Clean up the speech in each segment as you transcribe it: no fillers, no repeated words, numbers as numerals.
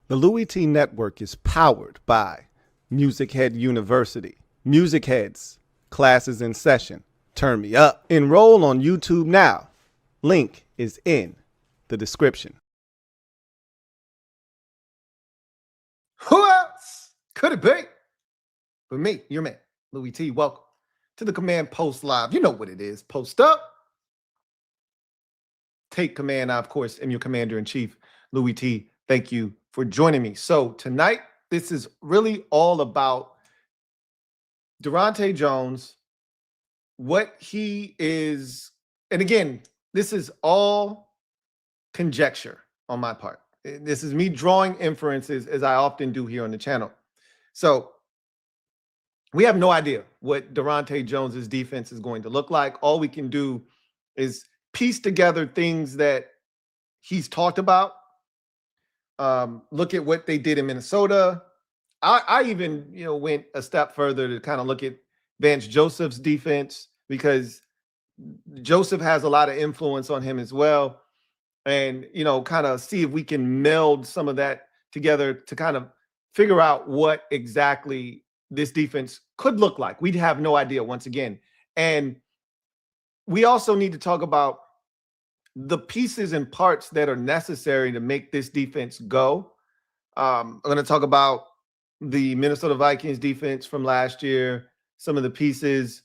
The Louie T Network is powered by MusicHead University. MusicHeads, classes in session. Turn me up. Enroll on YouTube now. Link is in the description. Who else could it be but me, your man, Louie T? Welcome to the Command Post Live. You know what it is. Post up. Take command. I, of course, am your commander-in-chief, Louie T. Thank you for joining me. So tonight, this is really all about Daronte Jones, what he is, and again, this is all conjecture on my part. This is me drawing inferences, as I often do here on the channel. So we have no idea what Daronte Jones's defense is going to look like. All we can do is piece together things that he's talked about. Look at what they did in Minnesota. I even, went a step further to kind of look at Vance Joseph's defense, because Joseph has a lot of influence on him as well. And, kind of see if we can meld some of that together to kind of figure out what exactly this defense could look like. We'd have no idea once again. And we also need to talk about the pieces and parts that are necessary to make this defense go. I'm going to talk about the Minnesota Vikings defense from last year, some of the pieces,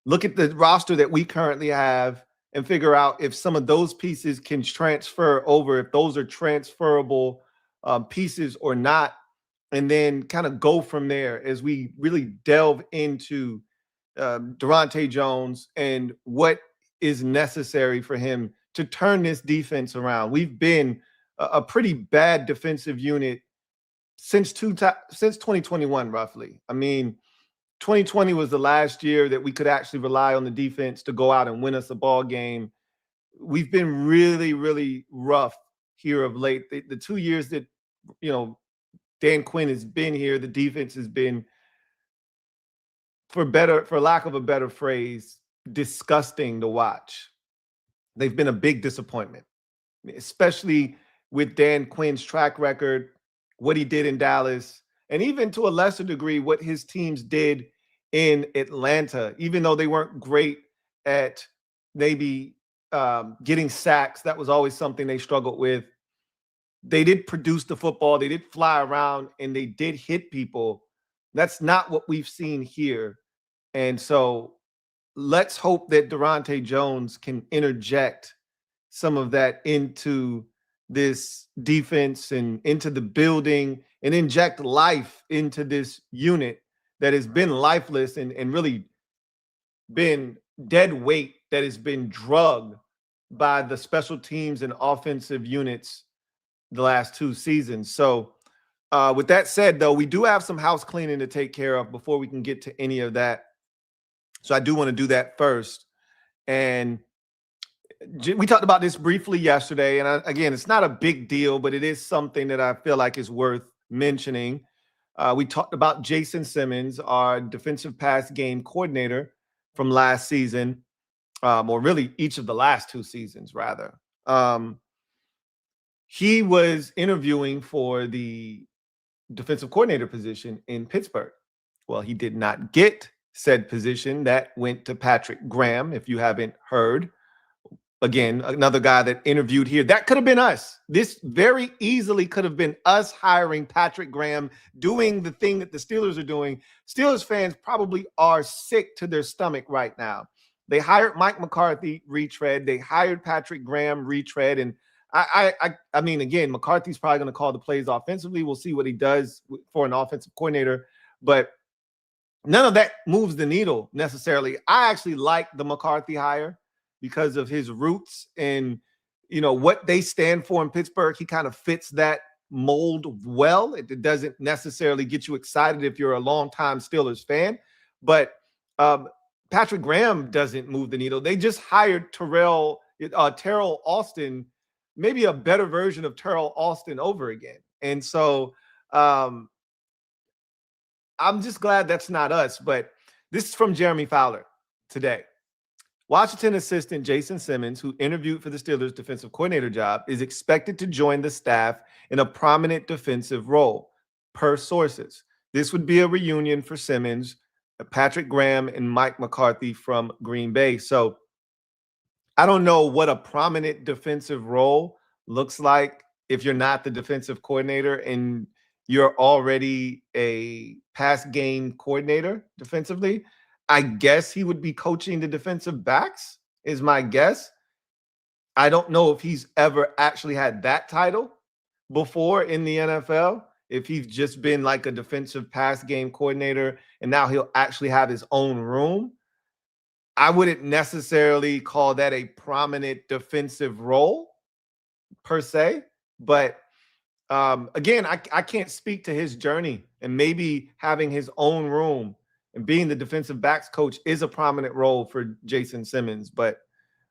look at the roster that we currently have, and figure out if some of those pieces can transfer over, if those are transferable pieces or not, and then kind of go from there as we really delve into Daronte Jones and what is necessary for him to turn this defense around. We've been a pretty bad defensive unit since 2021, roughly. I mean, 2020 was the last year that we could actually rely on the defense to go out and win us a ball game. We've been really, really rough here of late. The 2 years that, Dan Quinn has been here, the defense has been, for lack of a better phrase, disgusting to watch. They've been a big disappointment, especially with Dan Quinn's track record, what he did in Dallas, and even to a lesser degree, what his teams did in Atlanta. Even though they weren't great at maybe getting sacks, that was always something they struggled with. They did produce the football, they did fly around, and they did hit people. That's not what we've seen here. And so let's hope that Daronte Jones can interject some of that into this defense and into the building, and inject life into this unit that has been lifeless and really been dead weight, that has been drugged by the special teams and offensive units the last 2 seasons. So with that said, though, we do have some house cleaning to take care of before we can get to any of that. So I do want to do that first. And we talked about this briefly yesterday. And again, it's not a big deal, but it is something that I feel like is worth mentioning. We talked about Jason Simmons, our defensive pass game coordinator from last season, or really each of the last 2 seasons, rather. He was interviewing for the defensive coordinator position in Pittsburgh. Well, he did not get said position. That went to Patrick Graham, if you haven't heard. Again, another guy that interviewed here. That could have been us. This very easily could have been us hiring Patrick Graham, doing the thing that the Steelers are doing. Steelers fans probably are sick to their stomach right now. They hired Mike McCarthy, retread. They hired Patrick Graham, retread. And I mean, again, McCarthy's probably going to call the plays offensively. We'll see what he does for an offensive coordinator. But none of that moves the needle necessarily. I actually like the McCarthy hire because of his roots and, what they stand for in Pittsburgh. He kind of fits that mold well. It doesn't necessarily get you excited if you're a longtime Steelers fan, but Patrick Graham doesn't move the needle. They just hired Terrell Austin, maybe a better version of Terrell Austin over again. And so I'm just glad that's not us. But this is from Jeremy Fowler today. Washington assistant Jason Simmons, who interviewed for the Steelers' defensive coordinator job, is expected to join the staff in a prominent defensive role, per sources. This would be a reunion for Simmons, Patrick Graham, and Mike McCarthy from Green Bay. So I don't know what a prominent defensive role looks like if you're not the defensive coordinator and you're already a pass game coordinator defensively. I guess he would be coaching the defensive backs, is my guess. I don't know if he's ever actually had that title before in the NFL, if he's just been like a defensive pass game coordinator and now he'll actually have his own room. I wouldn't necessarily call that a prominent defensive role per se, but again, I can't speak to his journey, and maybe having his own room and being the defensive backs coach is a prominent role for Jason Simmons. But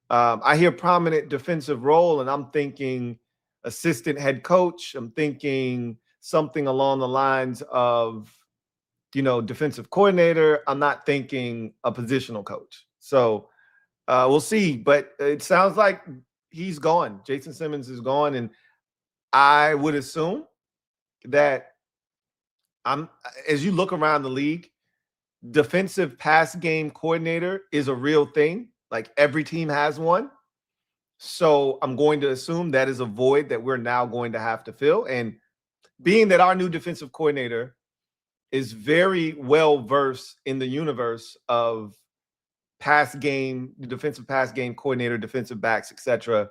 I hear prominent defensive role, and I'm thinking assistant head coach. I'm thinking something along the lines of, defensive coordinator. I'm not thinking a positional coach. So we'll see. But it sounds like he's gone. Jason Simmons is gone, and I would assume that as you look around the league, defensive pass game coordinator is a real thing. Like every team has one. So I'm going to assume that is a void that we're now going to have to fill. And being that our new defensive coordinator is very well versed in the universe of pass game, defensive pass game coordinator, defensive backs, etc.,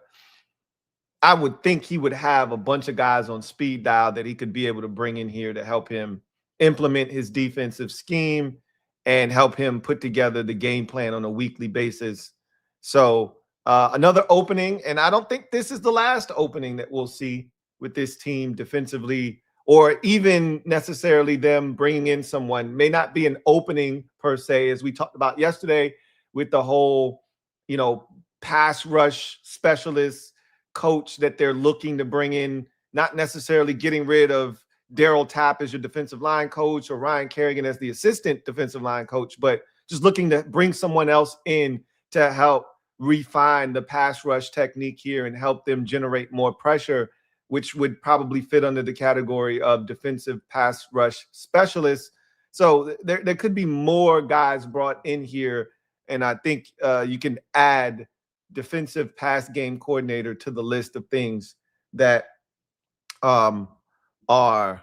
I would think he would have a bunch of guys on speed dial that he could be able to bring in here to help him implement his defensive scheme and help him put together the game plan on a weekly basis. So another opening, and I don't think this is the last opening that we'll see with this team defensively, or even necessarily them bringing in someone. May not be an opening per se, as we talked about yesterday with the whole, pass rush specialist coach that they're looking to bring in, not necessarily getting rid of Daryl Tapp as your defensive line coach or Ryan Kerrigan as the assistant defensive line coach, but just looking to bring someone else in to help refine the pass rush technique here and help them generate more pressure, which would probably fit under the category of defensive pass rush specialists. So there could be more guys brought in here, and I think you can add defensive pass game coordinator to the list of things that are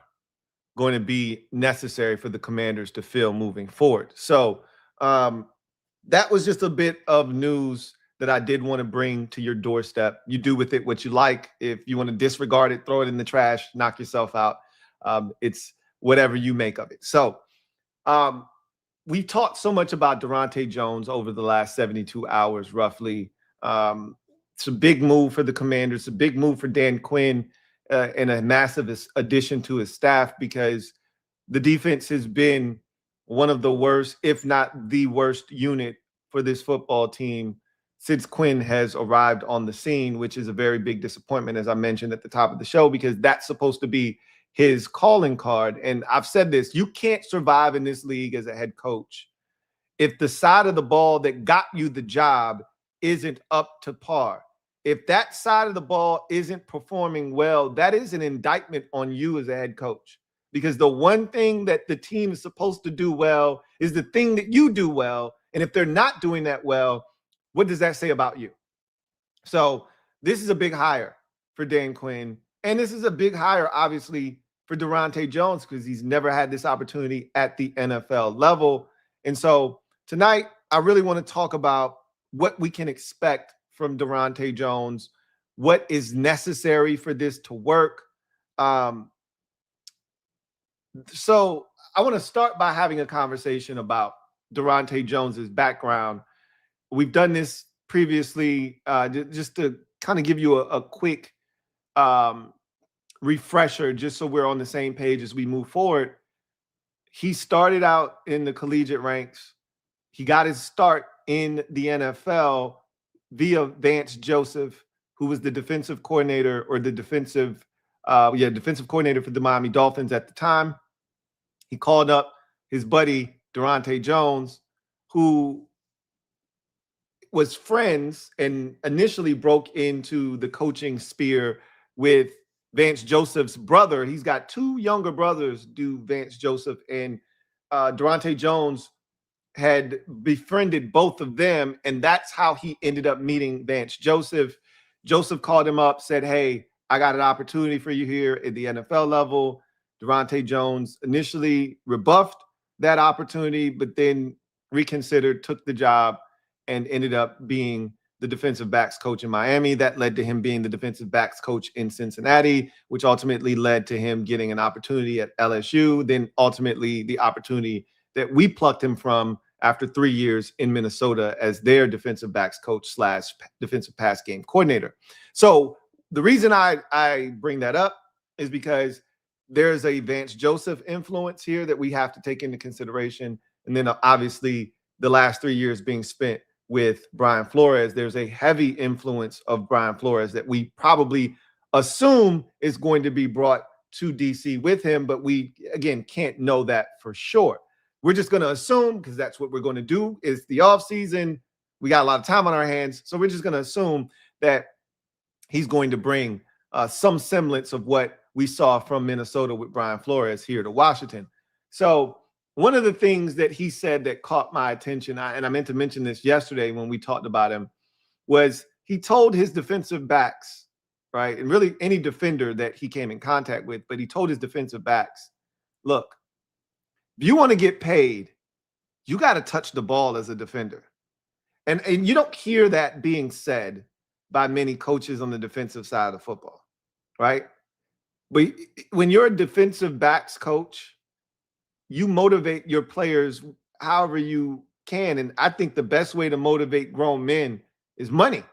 going to be necessary for the Commanders to fill moving forward. So that was just a bit of news that I did want to bring to your doorstep. You do with it what you like. If you want to disregard it, throw it in the trash, knock yourself out. It's whatever you make of it. So we talked so much about Daronte Jones over the last 72 hours, roughly. It's a big move for the Commanders, a big move for Dan Quinn, and a massive addition to his staff, because the defense has been one of the worst, if not the worst unit for this football team since Quinn has arrived on the scene, which is a very big disappointment, as I mentioned at the top of the show, because that's supposed to be his calling card. And I've said this, you can't survive in this league as a head coach if the side of the ball that got you the job isn't up to par. If that side of the ball isn't performing well, that is an indictment on you as a head coach, because the one thing that the team is supposed to do well is the thing that you do well. And if they're not doing that well, what does that say about you? So this is a big hire for Dan Quinn. And this is a big hire, obviously, for Daronte Jones, because he's never had this opportunity at the NFL level. And so tonight, I really want to talk about what we can expect from Daronte Jones, what is necessary for this to work. So I want to start by having a conversation about Daronte Jones's background. We've done this previously, just to kind of give you a quick refresher, just so we're on the same page as we move forward. He started out in the collegiate ranks. He got his start in the NFL via Vance Joseph, who was the defensive coordinator, or the defensive coordinator for the Miami Dolphins at the time. He called up his buddy Daronte Jones, who was friends and initially broke into the coaching sphere with Vance Joseph's brother. He's got two younger brothers, Vance Joseph, and Daronte Jones had befriended both of them, and that's how he ended up meeting Vance Joseph. Joseph called him up, said, "Hey, I got an opportunity for you here at the NFL level." Daronte Jones initially rebuffed that opportunity, but then reconsidered, took the job, and ended up being the defensive backs coach in Miami. That led to him being the defensive backs coach in Cincinnati, which ultimately led to him getting an opportunity at LSU, then ultimately the opportunity that we plucked him from after 3 years in Minnesota as their defensive backs coach / defensive pass game coordinator. So the reason I bring that up is because there's a Vance Joseph influence here that we have to take into consideration. And then obviously the last 3 years being spent with Brian Flores, there's a heavy influence of Brian Flores that we probably assume is going to be brought to DC with him, but we, again, can't know that for sure. We're just going to assume, because that's what we're going to do. It's the offseason. We got a lot of time on our hands. So we're just going to assume that he's going to bring some semblance of what we saw from Minnesota with Brian Flores here to Washington. So one of the things that he said that caught my attention, and I meant to mention this yesterday when we talked about him, was he told his defensive backs, right, and really any defender that he came in contact with, but he told his defensive backs, look, if you want to get paid, you got to touch the ball as a defender. And you don't hear that being said by many coaches on the defensive side of football, right? But when you're a defensive backs coach, you motivate your players however you can. And I think the best way to motivate grown men is money.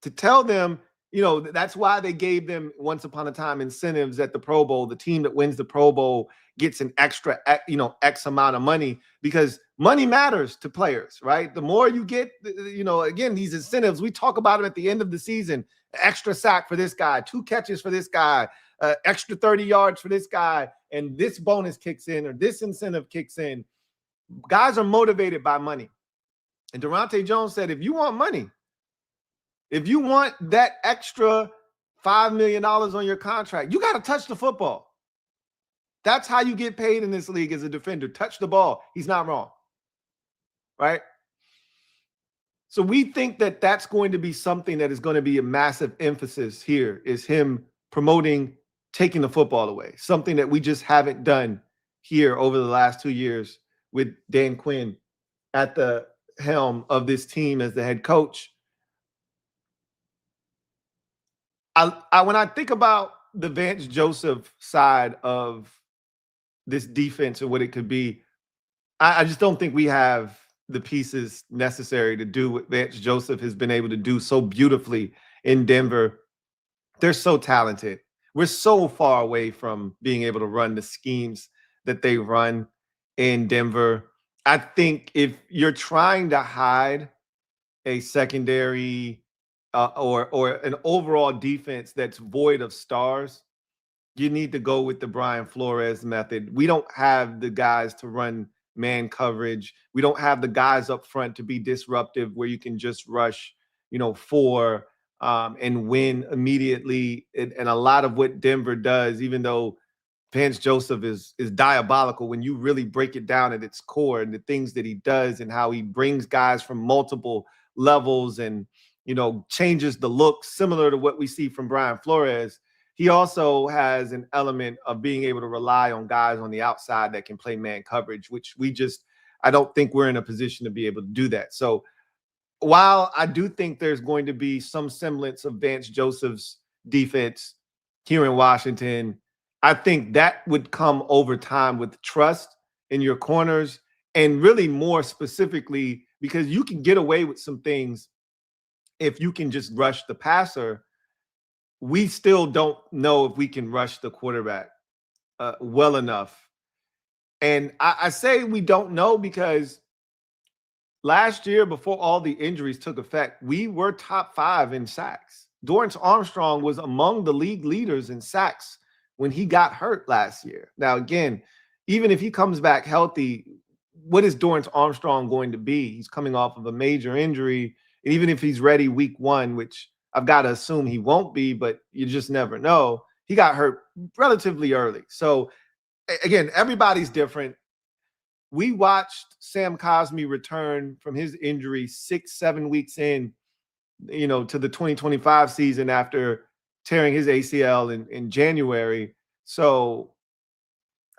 To tell them, you know, that's why they gave them once upon a time incentives at the Pro Bowl. The team that wins the Pro Bowl gets an extra, X amount of money, because money matters to players, right? The more you get, again, these incentives, we talk about them at the end of the season, extra sack for this guy, 2 catches for this guy, extra 30 yards for this guy, and this bonus kicks in or this incentive kicks in. Guys are motivated by money. And Daronte Jones said, if you want money, if you want that extra $5 million on your contract, you got to touch the football. That's how you get paid in this league as a defender. Touch the ball. He's not wrong, right? So we think that that's going to be something that is going to be a massive emphasis here, is him promoting taking the football away, something that we just haven't done here over the last 2 years with Dan Quinn at the helm of this team as the head coach. When I think about the Vance Joseph side of this defense and what it could be, I just don't think we have the pieces necessary to do what Vance Joseph has been able to do so beautifully in Denver. They're so talented. We're so far away from being able to run the schemes that they run in Denver. I think if you're trying to hide a secondary or an overall defense that's void of stars, you need to go with the Brian Flores method. We don't have the guys to run man coverage. We don't have the guys up front to be disruptive where you can just rush, 4 and win immediately. And a lot of what Denver does, even though Vance Joseph is diabolical, when you really break it down at its core and the things that he does and how he brings guys from multiple levels and, changes the look similar to what we see from Brian Flores, he also has an element of being able to rely on guys on the outside that can play man coverage, which I don't think we're in a position to be able to do that. So while I do think there's going to be some semblance of Vance Joseph's defense here in Washington, I think that would come over time with trust in your corners, and really more specifically because you can get away with some things if you can just rush the passer. We still don't know if we can rush the quarterback well enough. And I say we don't know because last year, before all the injuries took effect, we were top 5 in sacks. Dorrance Armstrong was among the league leaders in sacks when he got hurt last year. Now, again, even if he comes back healthy, what is Dorrance Armstrong going to be? He's coming off of a major injury. And even if he's ready week 1, which I've got to assume he won't be, but you just never know, he got hurt relatively early. So again, everybody's different. We watched Sam Cosmi return from his injury 6-7 weeks in, to the 2025 season after tearing his ACL in January. So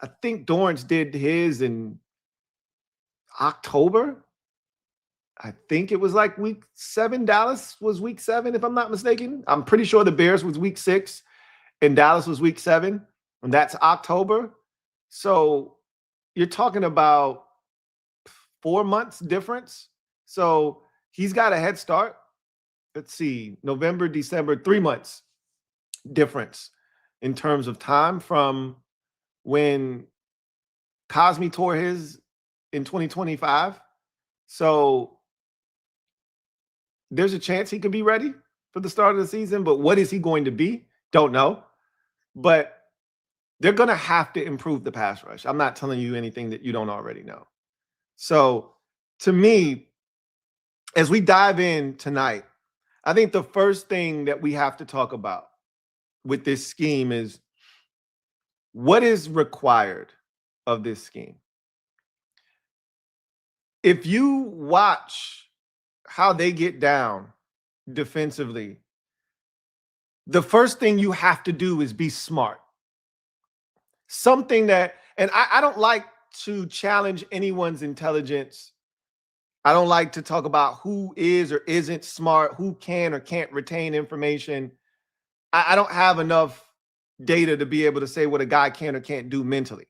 I think Dorrance did his in October. I think it was like week 7. Dallas was week 7, if I'm not mistaken. I'm pretty sure the Bears was week 6 and Dallas was week 7, and that's October. So you're talking about 4 months difference. So he's got a head start. Let's see, November, December, 3 months difference in terms of time from when Cosmi tore his in 2025. So there's a chance he could be ready for the start of the season, but what is he going to be? Don't know. But they're going to have to improve the pass rush. I'm not telling you anything that you don't already know. So to me, as we dive in tonight, I think the first thing that we have to talk about with this scheme is what is required of this scheme. If you watch how they get down defensively, the first thing you have to do is be smart. Something that, and I don't like to challenge anyone's intelligence. I don't like to talk about who is or isn't smart, who can or can't retain information. I don't have enough data to be able to say what a guy can or can't do mentally.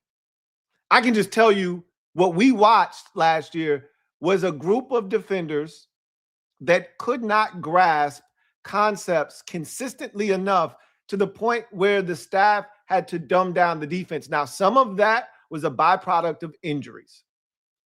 I can just tell you what we watched last year was a group of defenders that could not grasp concepts consistently enough to the point where the staff had to dumb down the defense. Now, some of that was a byproduct of injuries.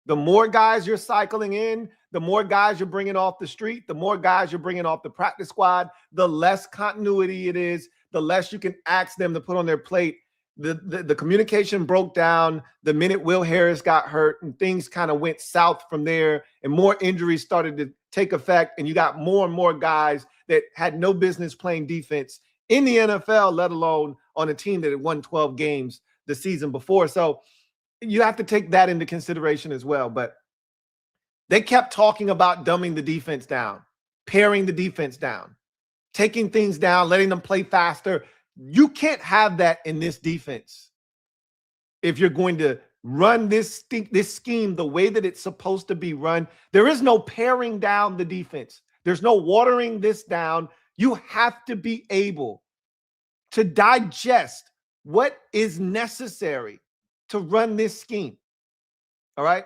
The more guys you're cycling in, the more guys you're bringing off the street, the more guys you're bringing off the practice squad, the less continuity it is, the less you can ask them to put on their plate. The communication broke down the minute Will Harris got hurt, and things kind of went south from there, and more injuries started to take effect, and you got more and more guys that had no business playing defense in the NFL, let alone on a team that had won 12 games the season before. So you have to take that into consideration as well. But they kept talking about dumbing the defense down, paring the defense down, taking things down, letting them play faster. You can't have that in this defense if you're going to run this scheme the way that it's supposed to be run. There is no paring down the defense. There's no watering this down. You have to be able to digest what is necessary to run this scheme. All right?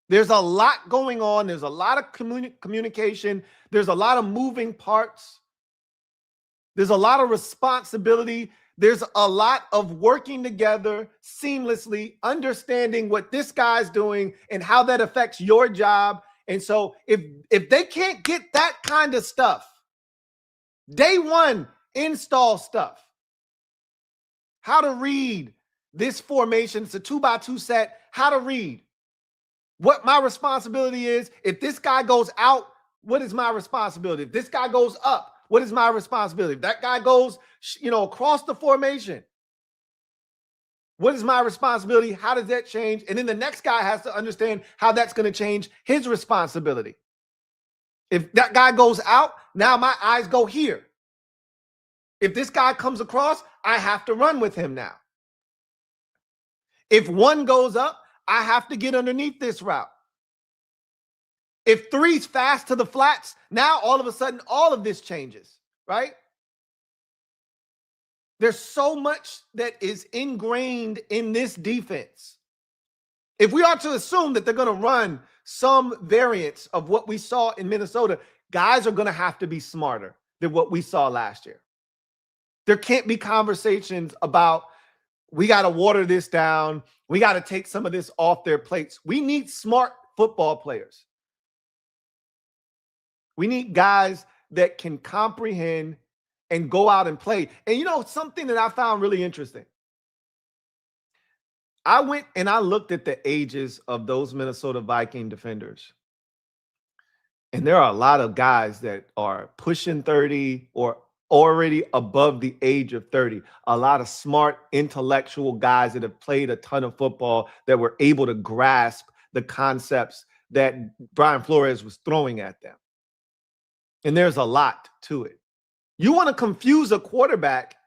There's a lot going on. There's a lot of communication. There's a lot of moving parts. There's a lot of responsibility. There's a lot of working together seamlessly, understanding what this guy's doing and how that affects your job. And so if they can't get that kind of stuff, day one, install stuff. How to read this formation. It's a 2x2 set. How to read. What my responsibility is. If this guy goes out, what is my responsibility? If this guy goes up, what is my responsibility? If that guy goes, across the formation, what is my responsibility? How does that change? And then the next guy has to understand how that's going to change his responsibility. If that guy goes out, now my eyes go here. If this guy comes across, I have to run with him now. If one goes up, I have to get underneath this route. If three's fast to the flats, now all of a sudden, all of this changes, right? There's so much that is ingrained in this defense. If we are to assume that they're going to run some variants of what we saw in Minnesota, guys are going to have to be smarter than what we saw last year. There can't be conversations about, we got to water this down. We got to take some of this off their plates. We need smart football players. We need guys that can comprehend and go out and play. And something that I found really interesting. I went and I looked at the ages of those Minnesota Viking defenders. And there are a lot of guys that are pushing 30 or already above the age of 30. A lot of smart, intellectual guys that have played a ton of football that were able to grasp the concepts that Brian Flores was throwing at them. And there's a lot to it. You want to confuse a quarterback,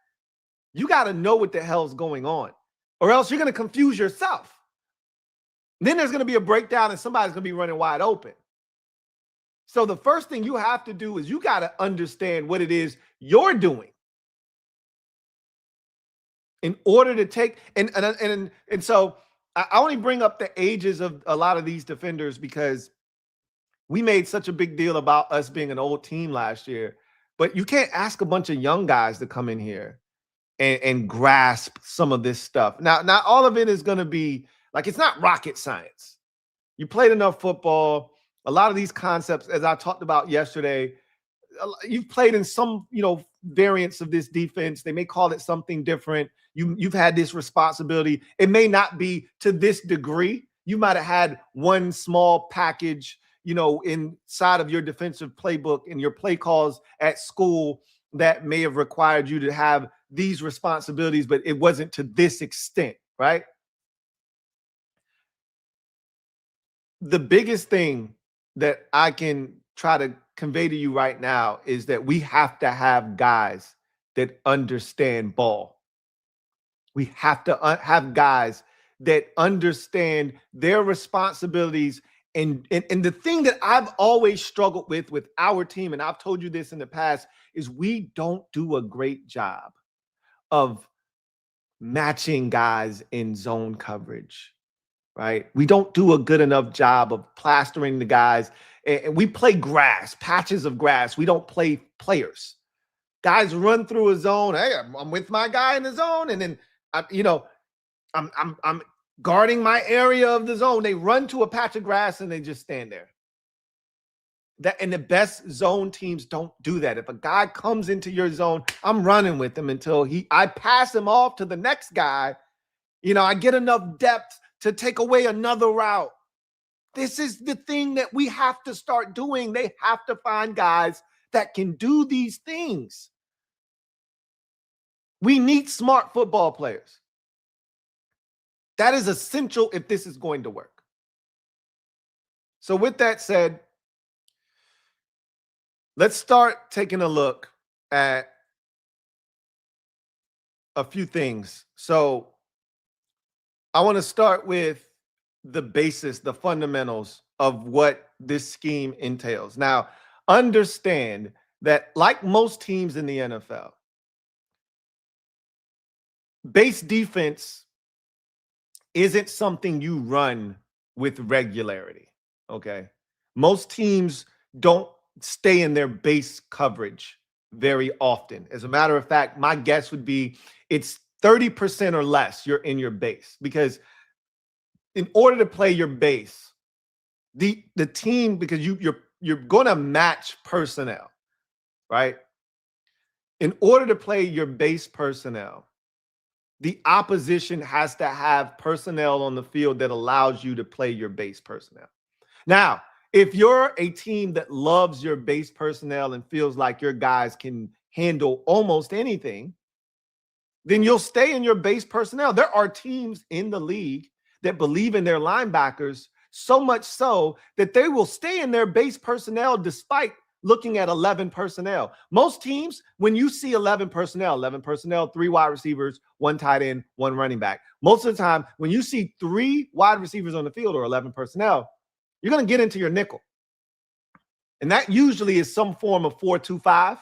you got to know what the hell's going on, or else you're going to confuse yourself. Then there's going to be a breakdown and somebody's going to be running wide open. So the first thing you have to do is you got to understand what it is you're doing in order to take, and so I only bring up the ages of a lot of these defenders because we made such a big deal about us being an old team last year, but you can't ask a bunch of young guys to come in here and grasp some of this stuff. Now, not all of it is going to be like, it's not rocket science. You played enough football. A lot of these concepts, as I talked about yesterday, you've played in some, variants of this defense. They may call it something different. You've had this responsibility. It may not be to this degree. You might have had one small package, inside of your defensive playbook and your play calls at school that may have required you to have these responsibilities, but it wasn't to this extent, right? The biggest thing that I can try to convey to you right now is that we have to have guys that understand ball. We have to have guys that understand their responsibilities. And the thing that I've always struggled with our team, and I've told you this in the past, is we don't do a great job of matching guys in zone coverage. Right? We don't do a good enough job of plastering the guys. And we play grass, patches of grass. We don't play players. Guys run through a zone. Hey, I'm with my guy in the zone. And then, I'm guarding my area of the zone. They run to a patch of grass and they just stand there. And the best zone teams don't do that. If a guy comes into your zone, I'm running with him until I pass him off to the next guy. I get enough depth to take away another route. This is the thing that we have to start doing. They have to find guys that can do these things. We need smart football players. That is essential if this is going to work. So with that said, let's start taking a look at a few things. So I want to start with the basis, the fundamentals of what this scheme entails. Now, understand that like most teams in the NFL, base defense isn't something you run with regularity, okay? Most teams don't stay in their base coverage very often. As a matter of fact, my guess would be it's 30% or less you're in your base, because in order to play your base, the team, because you're going to match personnel, right? In order to play your base personnel, the opposition has to have personnel on the field that allows you to play your base personnel. Now, if you're a team that loves your base personnel and feels like your guys can handle almost anything, then you'll stay in your base personnel. There are teams in the league that believe in their linebackers so much so that they will stay in their base personnel despite looking at 11 personnel. Most teams, when you see 11 personnel, 3 wide receivers, 1 tight end, 1 running back. Most of the time, when you see 3 wide receivers on the field or 11 personnel, you're going to get into your nickel. And that usually is some form of 4-2-5,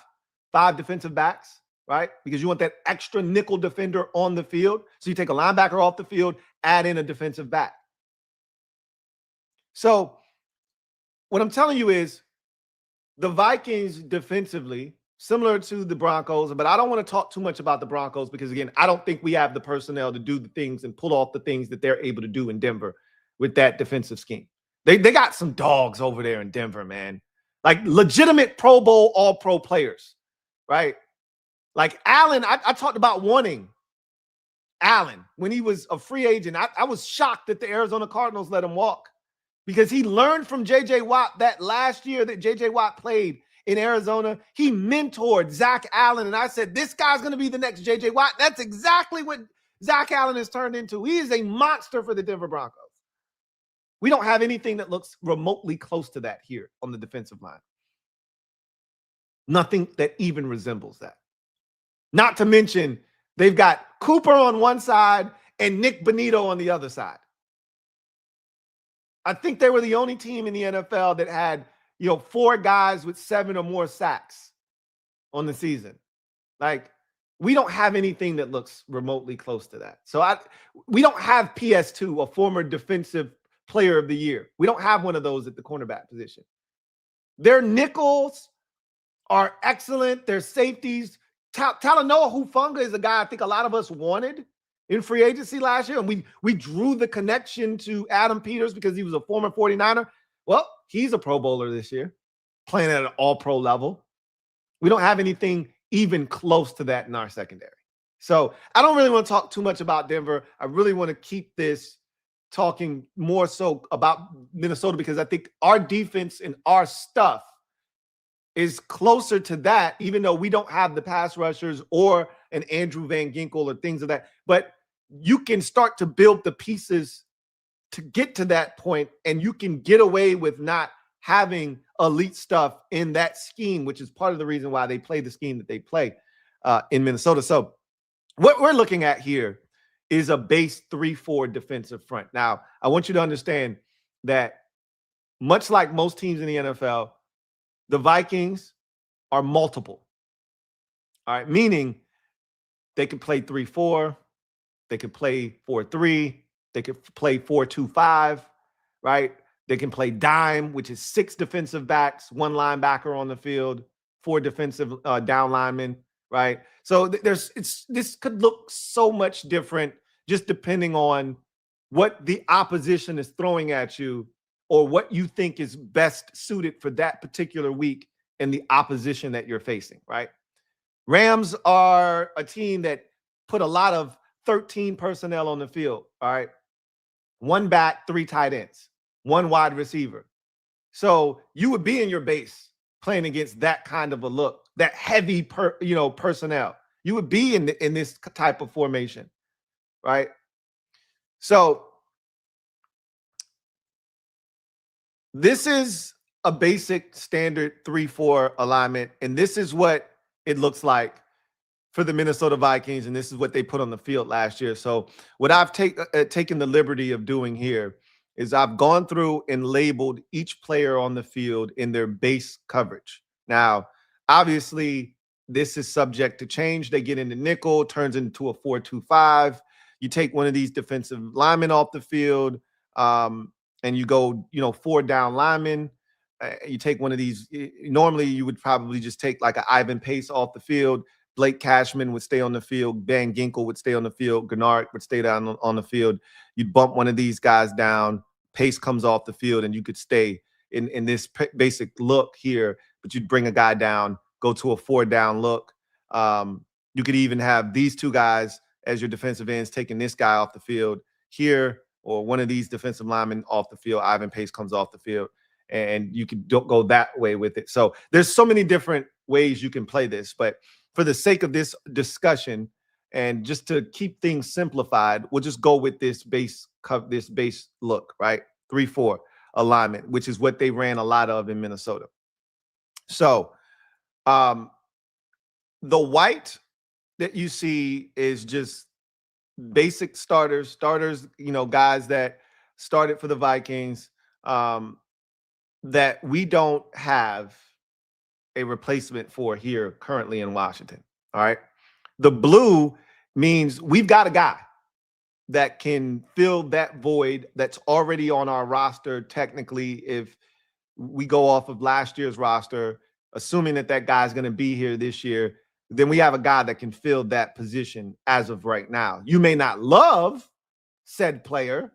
5 defensive backs, right? Because you want that extra nickel defender on the field. So you take a linebacker off the field, add in a defensive back. So what I'm telling you is the Vikings defensively, similar to the Broncos, but I don't want to talk too much about the Broncos because, again, I don't think we have the personnel to do the things and pull off the things that they're able to do in Denver with that defensive scheme. They got some dogs over there in Denver, man. Like legitimate Pro Bowl, all-pro players, right? Like Allen, I talked about wanting Allen when he was a free agent. I was shocked that the Arizona Cardinals let him walk. because he learned from J.J. Watt that last year that J.J. Watt played in Arizona. He mentored Zach Allen, and I said, this guy's going to be the next J.J. Watt. That's exactly what Zach Allen has turned into. He is a monster for the Denver Broncos. We don't have anything that looks remotely close to that here on the defensive line. Nothing that even resembles that. Not to mention, they've got Cooper on one side and Nick Bonito on the other side. I think they were the only team in the NFL that had, 4 guys with 7 or more sacks on the season. Like, we don't have anything that looks remotely close to that. So we don't have PS2, a former defensive player of the year. We don't have one of those at the cornerback position. Their nickels are excellent. Their safeties. Talanoa Hufanga is a guy I think a lot of us wanted in free agency last year. And we drew the connection to Adam Peters because he was a former 49er. Well, he's a Pro Bowler this year, playing at an all-pro level. We don't have anything even close to that in our secondary. So I don't really want to talk too much about Denver. I really want to keep this talking more so about Minnesota because I think our defense and our stuff is closer to that, even though we don't have the pass rushers or an Andrew Van Ginkel or things of that. But you can start to build the pieces to get to that point, and you can get away with not having elite stuff in that scheme, which is part of the reason why they play the scheme that they play in Minnesota. So what we're looking at here is a base 3-4 defensive front. Now, I want you to understand that much like most teams in the NFL, the Vikings are multiple. All right, meaning they could play 3-4, they could play 4-3, they could play 4-2-5, right? They can play dime, which is 6 defensive backs, 1 linebacker on the field, 4 defensive down linemen, right? So this could look so much different just depending on what the opposition is throwing at you or what you think is best suited for that particular week and the opposition that you're facing, right? Rams are a team that put a lot of 13 personnel on the field, all right? 1 back, 3 tight ends, 1 wide receiver. So you would be in your base playing against that kind of a look, that heavy personnel. You would be in this type of formation, right? So this is a basic standard 3-4 alignment, and this is what it looks like for the Minnesota Vikings, and this is what they put on the field last year. So what I've taken the liberty of doing here is I've gone through and labeled each player on the field in their base coverage. Now, obviously, this is subject to change. They get into nickel, turns into a 4-2-5. You take one of these defensive linemen off the field, and you go, 4 down linemen. You take one of these. Normally, you would probably just take like an Ivan Pace off the field. Blake Cashman would stay on the field. Van Ginkel would stay on the field. Gennard would stay down on the field. You'd bump one of these guys down. Pace comes off the field, and you could stay in this basic look here, but you'd bring a guy down, go to a 4-down look. You could even have these 2 guys as your defensive ends taking this guy off the field here, or one of these defensive linemen off the field. Ivan Pace comes off the field, and you could go that way with it. So there's so many different ways you can play this, but for the sake of this discussion and just to keep things simplified, we'll just go with this base look, right? 3-4 alignment, which is what they ran a lot of in Minnesota. So the white that you see is just basic starters, guys that started for the Vikings that we don't have a replacement for here currently in Washington. All right. The blue means we've got a guy that can fill that void that's already on our roster. Technically, if we go off of last year's roster, assuming that guy's going to be here this year, then we have a guy that can fill that position as of right now. You may not love said player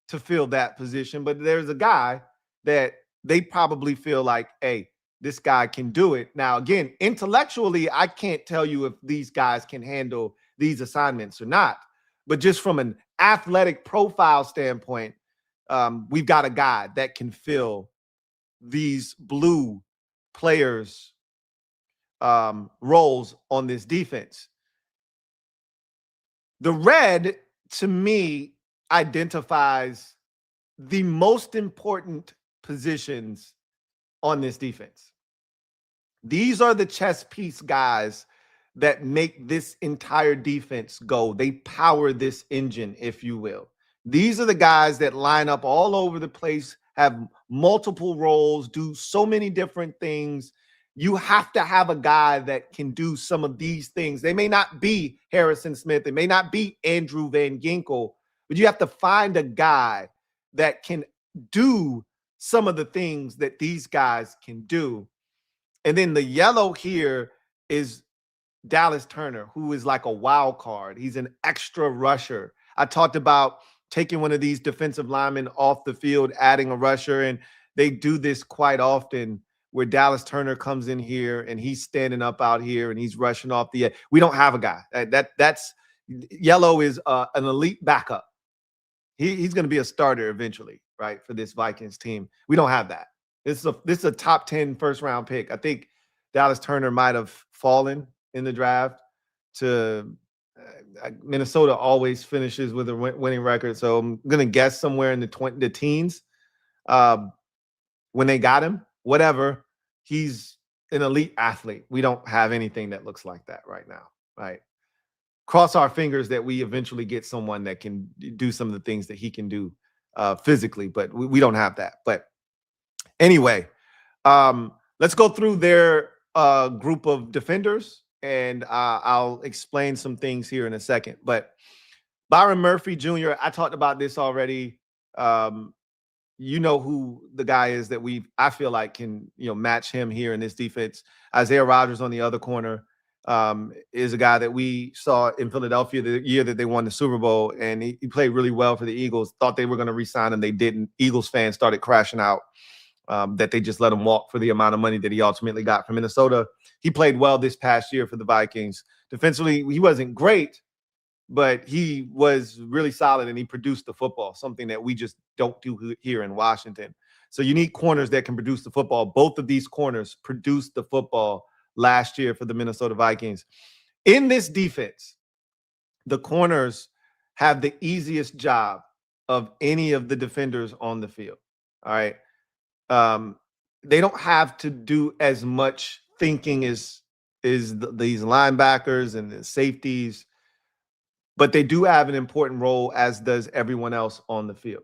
to fill that position, but there's a guy that they probably feel like, hey, this guy can do it. Now, again, intellectually, I can't tell you if these guys can handle these assignments or not. But just from an athletic profile standpoint, we've got a guy that can fill these blue players' roles on this defense. The red, to me, identifies the most important positions on this defense. These are the chess piece guys that make this entire defense go. They power this engine, if you will. These are the guys that line up all over the place, have multiple roles, do so many different things. You have to have a guy that can do some of these things. They may not be Harrison Smith. They may not be Andrew Van Ginkel, but you have to find a guy that can do some of the things that these guys can do. And then the yellow here is Dallas Turner, who is like a wild card. He's an extra rusher. I talked about taking one of these defensive linemen off the field, adding a rusher, and they do this quite often where Dallas Turner comes in here and he's standing up out here and he's rushing off the edge. We don't have a guy. That's yellow is an elite backup. He's going to be a starter eventually, right, for this Vikings team. We don't have that. This is a top 10 first-round pick. I think Dallas Turner might have fallen in the draft to Minnesota always finishes with a winning record. So I'm going to guess somewhere in the teens when they got him. Whatever. He's an elite athlete. We don't have anything that looks like that right now, right? Cross our fingers that we eventually get someone that can do some of the things that he can do physically, but we don't have that. But anyway, let's go through their group of defenders, and I'll explain some things here in a second. But Byron Murphy Jr., I talked about this already. You know who the guy is that I feel like can match him here in this defense. Isaiah Rodgers on the other corner is a guy that we saw in Philadelphia the year that they won the Super Bowl, and he played really well for the Eagles. Thought they were going to re-sign him. They didn't. Eagles fans started crashing out that they just let him walk for the amount of money that he ultimately got from Minnesota. He played well this past year for the Vikings. Defensively, he wasn't great, but he was really solid and he produced the football, something that we just don't do here in Washington. So you need corners that can produce the football. Both of these corners produced the football last year for the Minnesota Vikings. In this defense, the corners have the easiest job of any of the defenders on the field. All right. They don't have to do as much thinking as these linebackers and the safeties, but they do have an important role, as does everyone else on the field.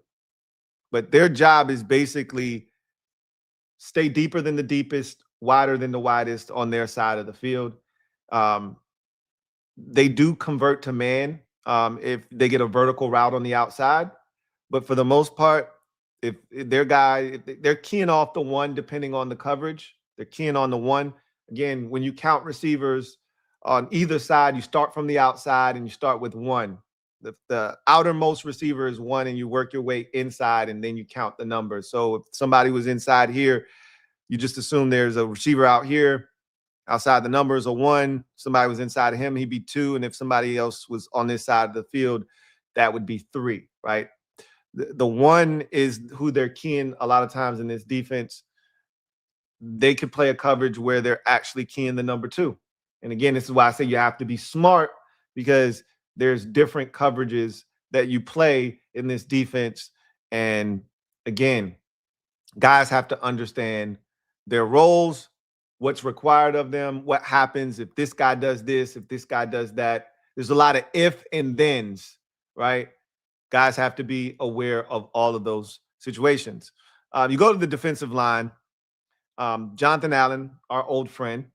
But their job is basically stay deeper than the deepest, wider than the widest on their side of the field. They do convert to man if they get a vertical route on the outside. But for the most part, if they're keying off the one, depending on the coverage, they're keying on the one. Again, when you count receivers on either side, you start from the outside and you start with one. The outermost receiver is one, and you work your way inside, and then you count the numbers. So if somebody was inside here, you just assume there's a receiver out here. Outside the numbers are one. Somebody was inside of him, he'd be two. And if somebody else was on this side of the field, that would be three, right? The one is who they're keying a lot of times in this defense. They could play a coverage where they're actually keying the number two. And again, this is why I say you have to be smart, because there's different coverages that you play in this defense. And again, guys have to understand their roles, what's required of them, what happens if this guy does this, if this guy does that. There's a lot of if and thens, right? Guys have to be aware of all of those situations. You go to the defensive line. Jonathan Allen, our old friend,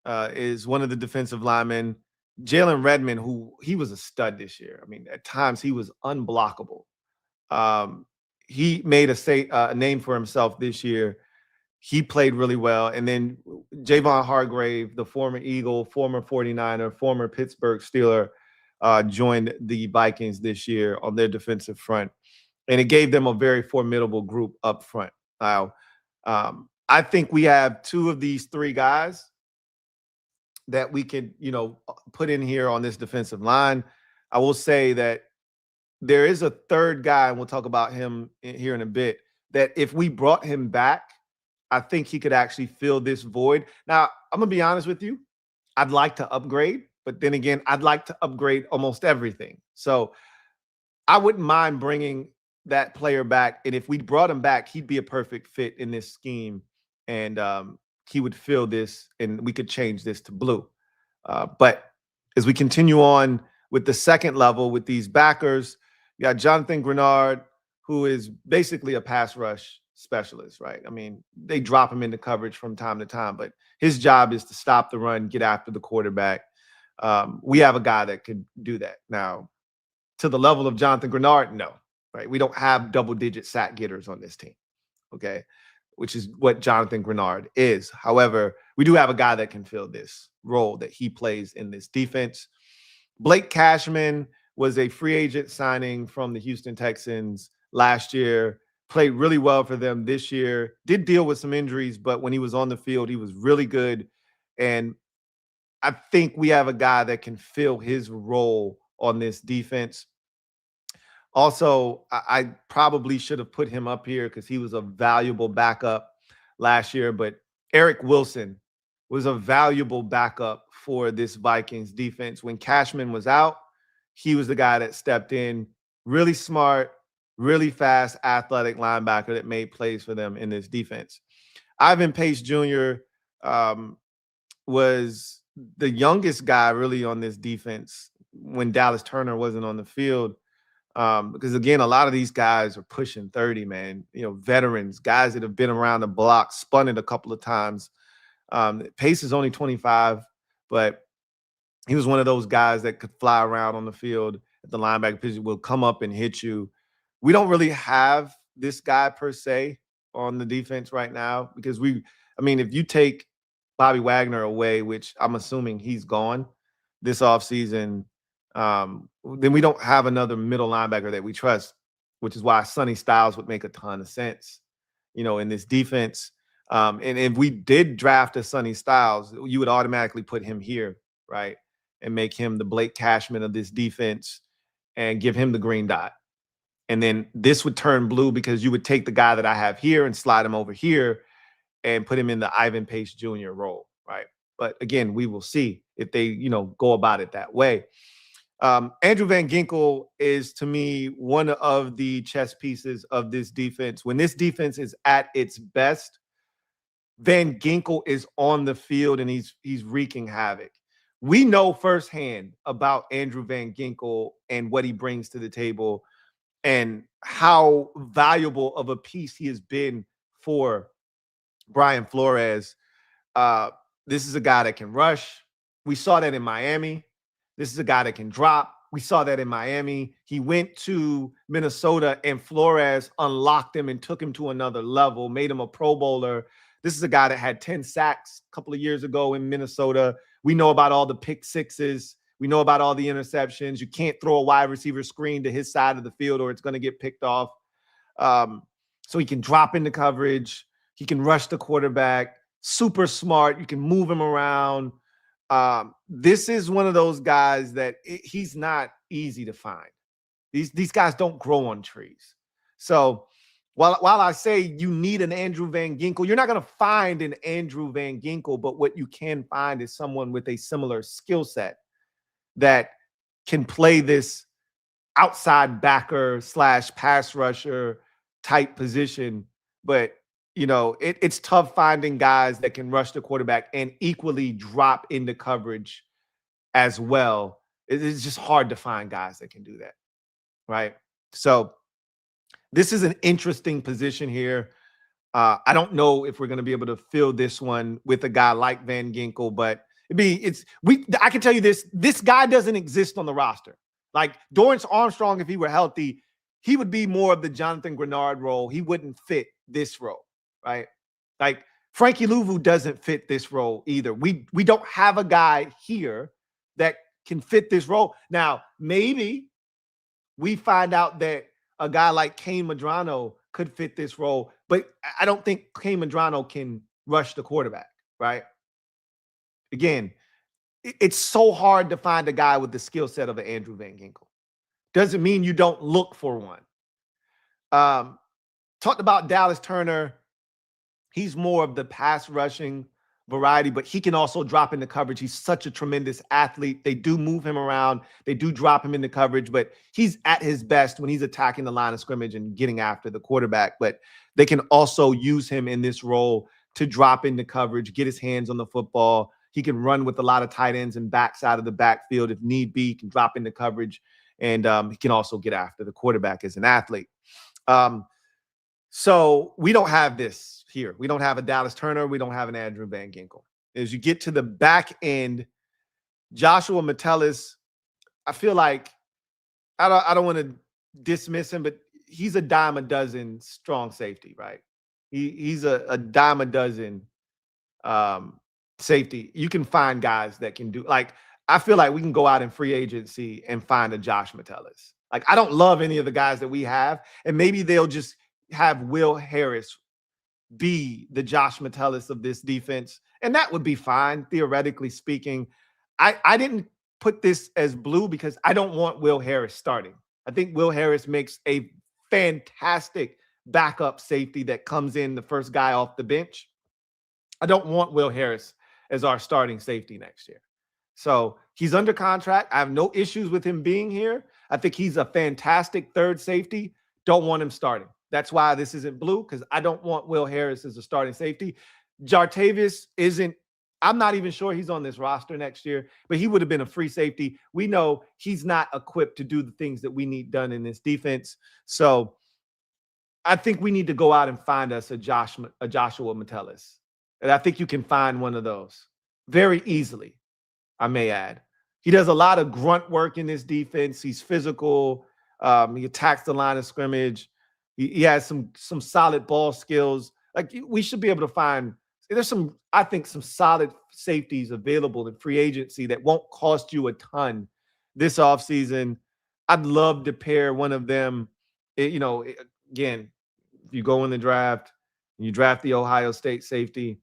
is one of the defensive linemen. Jalen Redmond, who he was a stud this year. I mean, at times he was unblockable. He made a name for himself this year. He played really well. And then Javon Hargrave, the former Eagle, former 49er, former Pittsburgh Steeler, joined the Vikings this year on their defensive front. And it gave them a very formidable group up front. Now, I think we have two of these three guys that we can, put in here on this defensive line. I will say that there is a third guy, and we'll talk about him here in a bit, that if we brought him back, I think he could actually fill this void. Now, I'm going to be honest with you. I'd like to upgrade, but then again, I'd like to upgrade almost everything. So I wouldn't mind bringing that player back. And if we brought him back, he'd be a perfect fit in this scheme. And he would fill this, and we could change this to blue. But as we continue on with the second level with these backers, you got Jonathan Grenard, who is basically a pass rush specialist, right? I mean, they drop him into coverage from time to time, but his job is to stop the run, get after the quarterback. We have a guy that could do that. Now, to the level of Jonathan Grenard, no, right? We don't have double-digit sack getters on this team, okay? Which is what Jonathan Grenard is. However, we do have a guy that can fill this role that he plays in this defense. Blake Cashman was a free agent signing from the Houston Texans last year, played really well for them this year, did deal with some injuries, but when he was on the field, he was really good. And I think we have a guy that can fill his role on this defense. Also, I probably should have put him up here because he was a valuable backup last year, but Eric Wilson was a valuable backup for this Vikings defense. When Cashman was out, he was the guy that stepped in. Really smart, really fast, athletic linebacker that made plays for them in this defense. Ivan Pace Jr. Was the youngest guy really on this defense when Dallas Turner wasn't on the field. Because again, a lot of these guys are pushing 30, man. You know, veterans, guys that have been around the block, spun it a couple of times. Pace is only 25, but he was one of those guys that could fly around on the field at the linebacker position, will come up and hit you. We don't really have this guy per se on the defense right now because if you take Bobby Wagner away, which I'm assuming he's gone this offseason, then we don't have another middle linebacker that we trust, which is why Sonny Styles would make a ton of sense, in this defense. And if we did draft a Sonny Styles, you would automatically put him here, right? And make him the Blake Cashman of this defense and give him the green dot. And then this would turn blue because you would take the guy that I have here and slide him over here and put him in the Ivan Pace Jr. role, right? But again, we will see if they, go about it that way. Andrew Van Ginkel is, to me, one of the chess pieces of this defense. When this defense is at its best, Van Ginkel is on the field and he's wreaking havoc. We know firsthand about Andrew Van Ginkel and what he brings to the table and how valuable of a piece he has been for Brian Flores. This is a guy that can rush. We saw that in Miami. This is a guy that can drop. We saw that in Miami. He went to Minnesota and Flores unlocked him and took him to another level, made him a Pro Bowler. This is a guy that had 10 sacks a couple of years ago in Minnesota. We know about all the pick sixes. We know about all the interceptions. You can't throw a wide receiver screen to his side of the field or it's going to get picked off. So he can drop into coverage. He can rush the quarterback. Super smart. You can move him around. This is one of those guys that he's not easy to find. These guys don't grow on trees. So while I say you need an Andrew Van Ginkel, you're not going to find an Andrew Van Ginkel, but what you can find is someone with a similar skill set that can play this outside backer / pass rusher type position. But, it's tough finding guys that can rush the quarterback and equally drop into coverage as well. It's just hard to find guys that can do that, right? So this is an interesting position here. I don't know if we're going to be able to fill this one with a guy like Van Ginkel, but I can tell you this guy doesn't exist on the roster. Like Dorrance Armstrong, if he were healthy, he would be more of the Jonathan Grenard role. He wouldn't fit this role, right? Like Frankie Louvu doesn't fit this role either. We don't have a guy here that can fit this role. Now, maybe we find out that a guy like Kane Medrano could fit this role, but I don't think Kane Medrano can rush the quarterback, right? Again, it's so hard to find a guy with the skill set of an Andrew Van Ginkel. Doesn't mean you don't look for one. Talked about Dallas Turner. He's more of the pass rushing variety, but he can also drop into coverage. He's such a tremendous athlete. They do move him around. They do drop him into coverage, but he's at his best when he's attacking the line of scrimmage and getting after the quarterback. But they can also use him in this role to drop into coverage, get his hands on the football. He can run with a lot of tight ends and backs out of the backfield if need be. He can drop into coverage, and he can also get after the quarterback as an athlete. So we don't have this here. We don't have a Dallas Turner. We don't have an Andrew Van Ginkel. As you get to the back end, Joshua Metellus, I feel like I don't want to dismiss him, but he's a dime a dozen strong safety, right? He's a dime a dozen safety. You can find guys that can do, like, I feel like we can go out in free agency and find a Josh Metellus. Like, I don't love any of the guys that we have, and maybe they'll just have Will Harris be the Josh Metellus of this defense, and that would be fine, theoretically speaking. I didn't put this as blue because I don't want Will Harris starting. I think Will Harris makes a fantastic backup safety that comes in the first guy off the bench. I don't want Will Harris as our starting safety next year. So he's under contract. I have no issues with him being here. I think he's a fantastic third safety. Don't want him starting. That's why this isn't blue, because I don't want Will Harris as a starting safety. Jartavius isn't, I'm not even sure he's on this roster next year, but he would have been a free safety. We know he's not equipped to do the things that we need done in this defense. So I think we need to go out and find us a Joshua Metellus. And I think you can find one of those very easily, I may add. He does a lot of grunt work in this defense. He's physical. He attacks the line of scrimmage. He has some solid ball skills. Like, we should be able to find, there's some, I think, some solid safeties available in free agency that won't cost you a ton this offseason. I'd love to pair one of them. Again, if you go in the draft, you draft the Ohio State safety,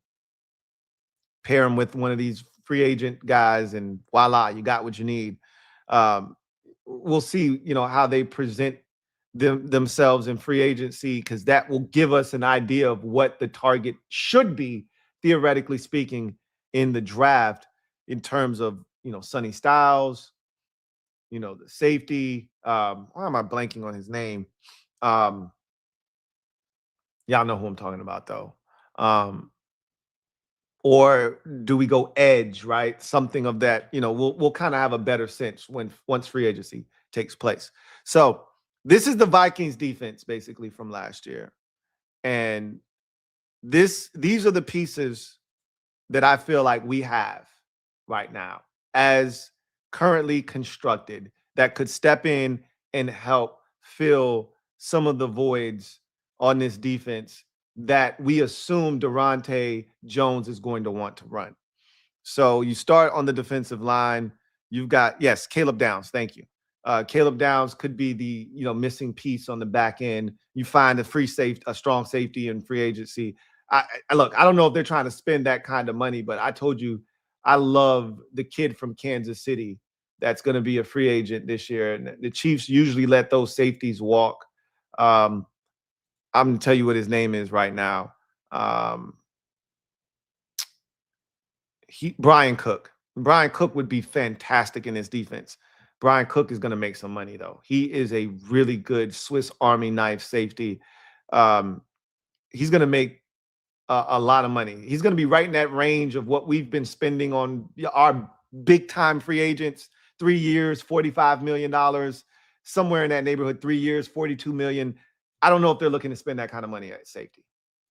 pair him with one of these free agent guys, and voila, you got what you need. We'll see, how they present themselves in free agency, because that will give us an idea of what the target should be, theoretically speaking, in the draft in terms of, Sonny Styles, the safety. Why am I blanking on his name? Y'all know who I'm talking about, though. Or do we go edge, right? Something of that, we'll kind of have a better sense once free agency takes place. So this is the Vikings defense basically from last year. And these are the pieces that I feel like we have right now as currently constructed that could step in and help fill some of the voids on this defense that we assume Daronte Jones is going to want to run. So you start on the defensive line. You've got, yes, Caleb Downs. Thank you. Caleb Downs could be the missing piece on the back end. You find a strong safety in free agency. Look, I don't know if they're trying to spend that kind of money, but I told you I love the kid from Kansas City that's going to be a free agent this year. And the Chiefs usually let those safeties walk. I'm going to tell you what his name is right now. Brian Cook. Brian Cook would be fantastic in this defense. Brian Cook is going to make some money, though. He is a really good Swiss Army knife safety. He's going to make a lot of money. He's going to be right in that range of what we've been spending on our big-time free agents. 3 years, $45 million. Somewhere in that neighborhood, 3 years, $42 million. I don't know if they're looking to spend that kind of money at safety.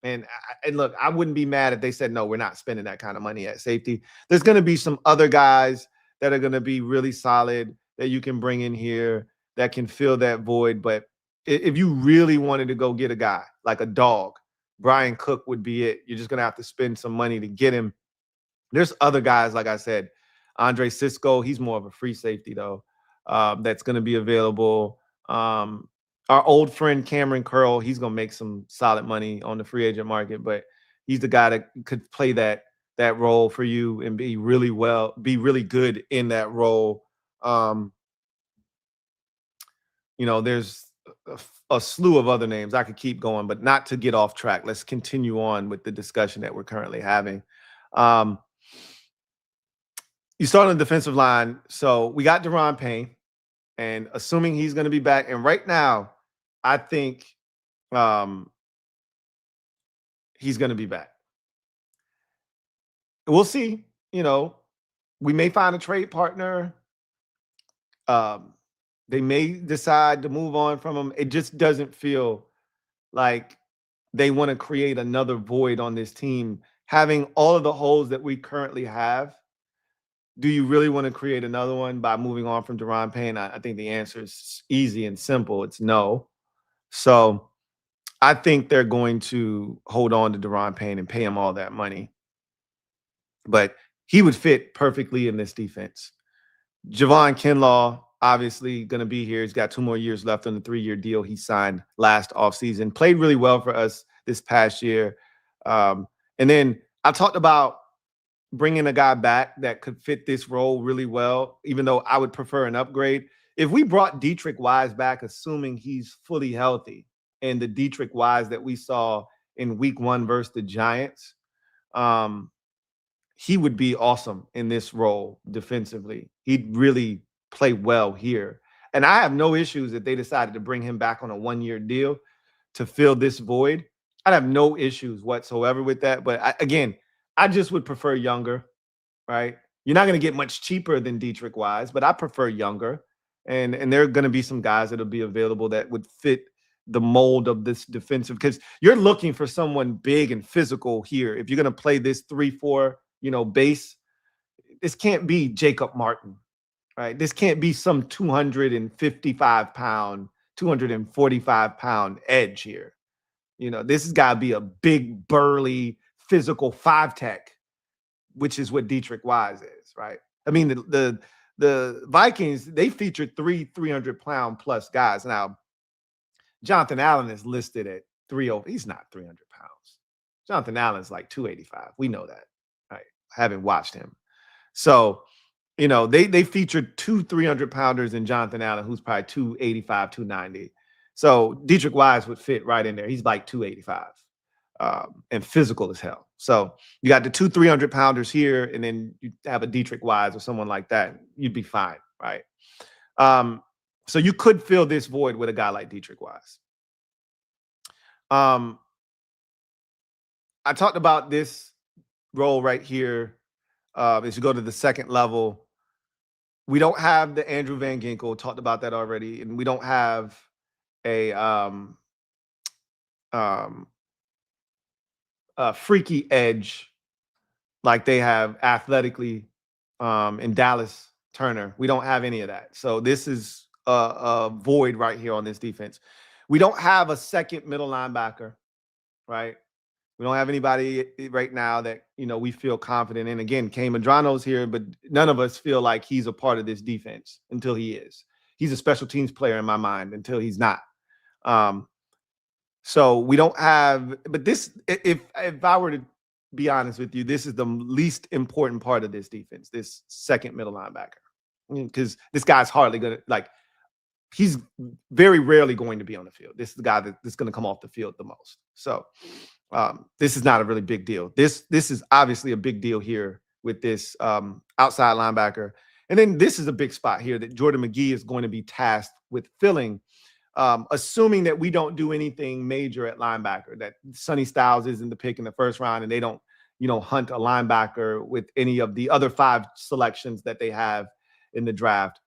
And look, I wouldn't be mad if they said, no, we're not spending that kind of money at safety. There's going to be some other guys that are going to be really solid that you can bring in here that can fill that void. But if you really wanted to go get a guy like a dog, Brian Cook would be it. You're just going to have to spend some money to get him. There's other guys, like I said, Andre Cisco, he's more of a free safety, though, that's going to be available. Our old friend Cameron Curl, he's going to make some solid money on the free agent market, but he's the guy that could play that role for you and be really good in that role. there's a slew of other names. I could keep going, but not to get off track. Let's continue on with the discussion that we're currently having. You start on the defensive line. So we got Daron Payne, and assuming he's going to be back. And right now, I think he's going to be back. We'll see. We may find a trade partner. They may decide to move on from him. It just doesn't feel like they want to create another void on this team. Having all of the holes that we currently have, do you really want to create another one by moving on from Daron Payne? I think the answer is easy and simple. It's no. So I think they're going to hold on to Daron Payne and pay him all that money. But he would fit perfectly in this defense. Javon Kinlaw, obviously going to be here. He's got 2 more years left on the 3-year deal he signed last offseason. Played really well for us this past year. And then I talked about bringing a guy back that could fit this role really well, even though I would prefer an upgrade. If we brought Deatrich Wise back, assuming he's fully healthy, and the Deatrich Wise that we saw in week 1 versus the Giants, he would be awesome in this role defensively. He'd really play well here. And I have no issues if they decided to bring him back on a 1-year deal to fill this void. I'd have no issues whatsoever with that. But again, I just would prefer younger, right? You're not going to get much cheaper than Deatrich Wise, but I prefer younger. And there are going to be some guys that'll be available that would fit the mold of this defensive, because you're looking for someone big and physical here. If you're going to play this 3-4, base, this can't be Jacob Martin, right? This can't be some 255-pound, 245-pound edge here. This has got to be a big, burly, physical 5-tech, which is what Deatrich Wise is, right? I mean, the Vikings, they featured 300-pound plus guys. Now, Jonathan Allen is listed at 300. He's not 300 pounds. Jonathan Allen's like 285. We know that, right? I haven't watched him. So, they featured 2 300-pounders in Jonathan Allen, who's probably 285, 290. So Deatrich Wise would fit right in there. He's like 285 and physical as hell. So you got the 2 300-pounders here, and then you have a Deatrich Wise or someone like that. You'd be fine, right? So you could fill this void with a guy like Deatrich Wise. I talked about this role right here. As you go to the second level, we don't have the Andrew Van Ginkel. Talked about that already, and we don't have a freaky edge like they have athletically in Dallas Turner. We don't have any of that. So this is a void right here on this defense. We don't have a second middle linebacker, right? We don't have anybody right now that, we feel confident in. Again, Kane Madrano's here, but none of us feel like he's a part of this defense until he is. He's a special teams player in my mind until he's not. So we don't have, but this, if I were to be honest with you, this is the least important part of this defense, this second middle linebacker, because this guy's hardly going to, he's very rarely going to be on the field. This is the guy that's going to come off the field the most. So this is not a really big deal. This is obviously a big deal here with this outside linebacker. And then this is a big spot here that Jordan McGee is going to be tasked with filling, assuming that we don't do anything major at linebacker, that Sonny Styles isn't the pick in the first round and they don't, hunt a linebacker with any of the other 5 selections that they have in the draft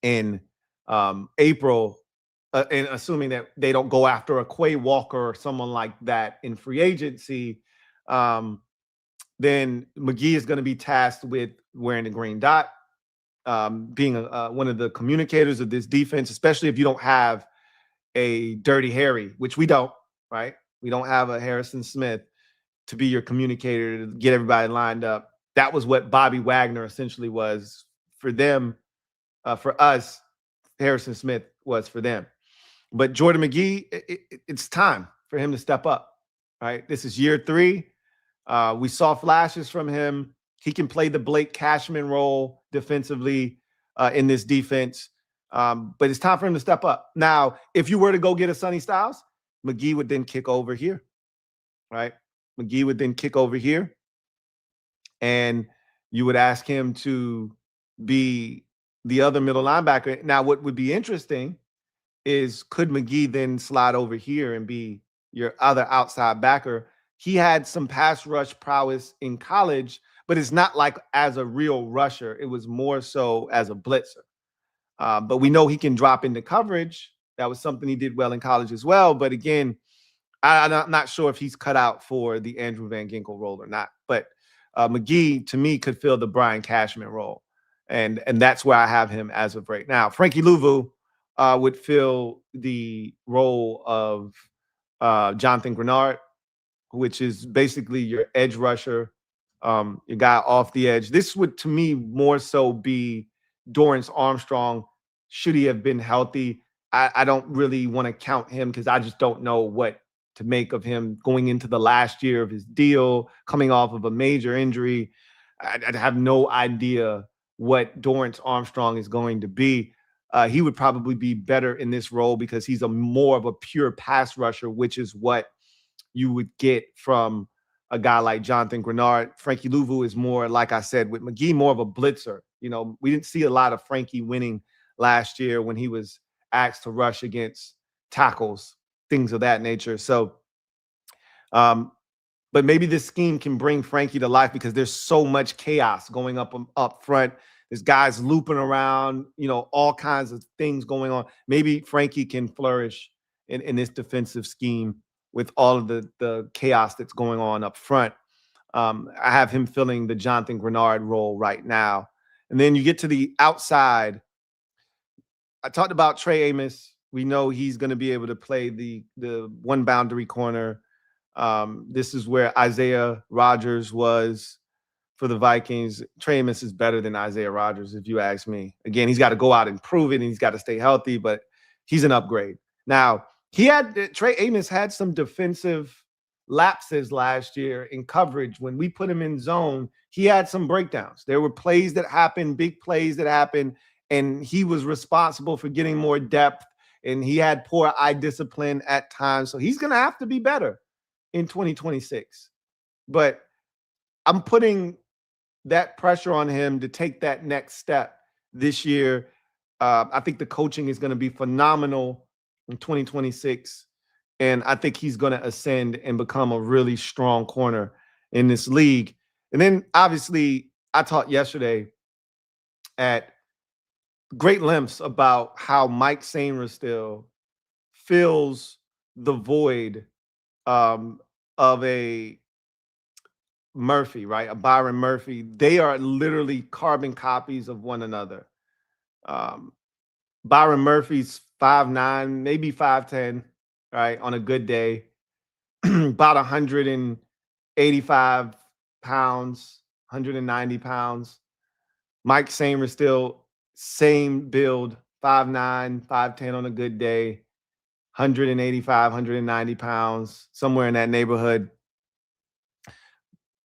in April, and assuming that they don't go after a Quay Walker or someone like that in free agency, then McGee is going to be tasked with wearing the green dot, being one of the communicators of this defense, especially if you don't have a Dirty Harry, which we don't, right? We don't have a Harrison Smith to be your communicator to get everybody lined up. That was what Bobby Wagner essentially was for them. For us, Harrison Smith was for them. But Jordan McGee, it's time for him to step up, right? This is year 3. We saw flashes from him. He can play the Blake Cashman role defensively in this defense. But it's time for him to step up. Now, if you were to go get a Sonny Styles, McGee would then kick over here, right? McGee would then kick over here, and you would ask him to be the other middle linebacker. Now, what would be interesting is, could McGee then slide over here and be your other outside backer? He had some pass rush prowess in college, but it's not like as a real rusher. It was more so as a blitzer. But we know he can drop into coverage. That was something he did well in college as well. But again, I'm not sure if he's cut out for the Andrew Van Ginkel role or not. But McGee, to me, could fill the Brian Cashman role. And that's where I have him as of right now. Frankie Louvu would fill the role of Jonathan Grenard, which is basically your edge rusher, your guy off the edge. This would, to me, more so be Dorrance Armstrong, should he have been healthy. I don't really want to count him because I just don't know what to make of him going into the last year of his deal, coming off of a major injury. I have no idea what Dorrance Armstrong is going to be. He would probably be better in this role because he's more of a pure pass rusher, which is what you would get from a guy like Jonathan Grenard. Frankie Louvu is more, like I said, with McGee, more of a blitzer. You know, we didn't see a lot of Frankie winning last year when he was asked to rush against tackles, things of that nature. So, but maybe this scheme can bring Frankie to life because there's so much chaos going up front. There's guys looping around, you know, all kinds of things going on. Maybe Frankie can flourish in this defensive scheme with all of the chaos that's going on up front. I have him filling the Jonathan Grenard role right now. And then you get to the outside. I talked about Trey Amos. We know he's going to be able to play the one boundary corner. This is where Isaiah Rodgers was for the Vikings. Trey Amos is better than Isaiah Rodgers, if you ask me. Again, he's got to go out and prove it, and he's got to stay healthy, but he's an upgrade. Now, Trey Amos had some defensive lapses last year in coverage. When we put him in zone, he had some breakdowns. There were plays that happened, big plays that happened, and he was responsible for getting more depth, and he had poor eye discipline at times. So he's going to have to be better in 2026. But I'm putting that pressure on him to take that next step this year. I think the coaching is going to be phenomenal in 2026. And I think he's going to ascend and become a really strong corner in this league. And then, obviously, I talked yesterday at great lengths about how Mike Sainristil fills the void of a Murphy, right? A Byron Murphy. They are literally carbon copies of one another. Byron Murphy's 5'9", maybe 5'10", right? On a good day, about 185 pounds, 190 pounds. Mike Sainristil, same build, 5'9", 5'10" on a good day, 185, 190 pounds, somewhere in that neighborhood.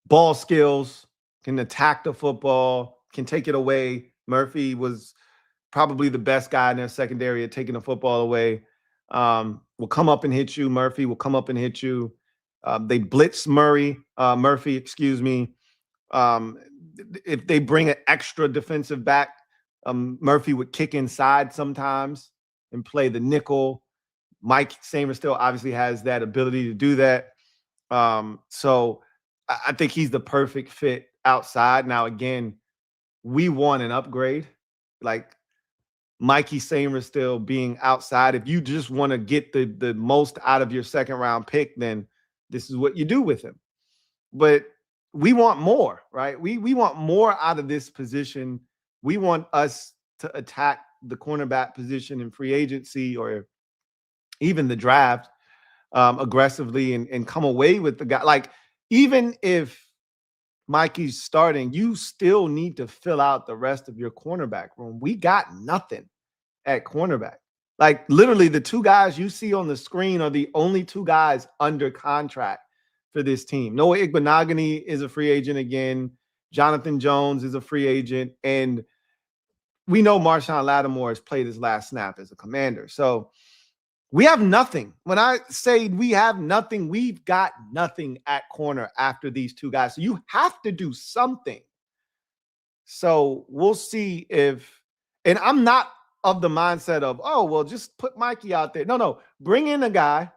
Ball skills, can attack the football, can take it away. Murphy was probably the best guy in their secondary at taking the football away. Will come up and hit you. Murphy will come up and hit you. They blitz Murphy, excuse me. If they bring an extra defensive back, Murphy would kick inside sometimes and play the nickel. Mike Sainristil obviously has that ability to do that. So I think he's the perfect fit outside. Now, again, we want an upgrade. Like Mikey Sainristil being outside. If you just want to get the most out of your second round pick, then this is what you do with him. But we want more, right? We want more out of this position. We want us to attack the cornerback position in free agency or even the draft aggressively and come away with the guy. Like, even if Mikey's starting, you still need to fill out the rest of your cornerback room. We got nothing at cornerback. Like, literally, the two guys you see on the screen are the only two guys under contract for this team. Noah Igbenogany is a free agent again. Jonathan Jones is a free agent. And we know Marshawn Lattimore has played his last snap as a Commander. So we have nothing. When I say we have nothing, we've got nothing at corner after these two guys. So you have to do something. So we'll see if, and I'm not of the mindset of, oh, well, just put Mikey out there. No, bring in a guy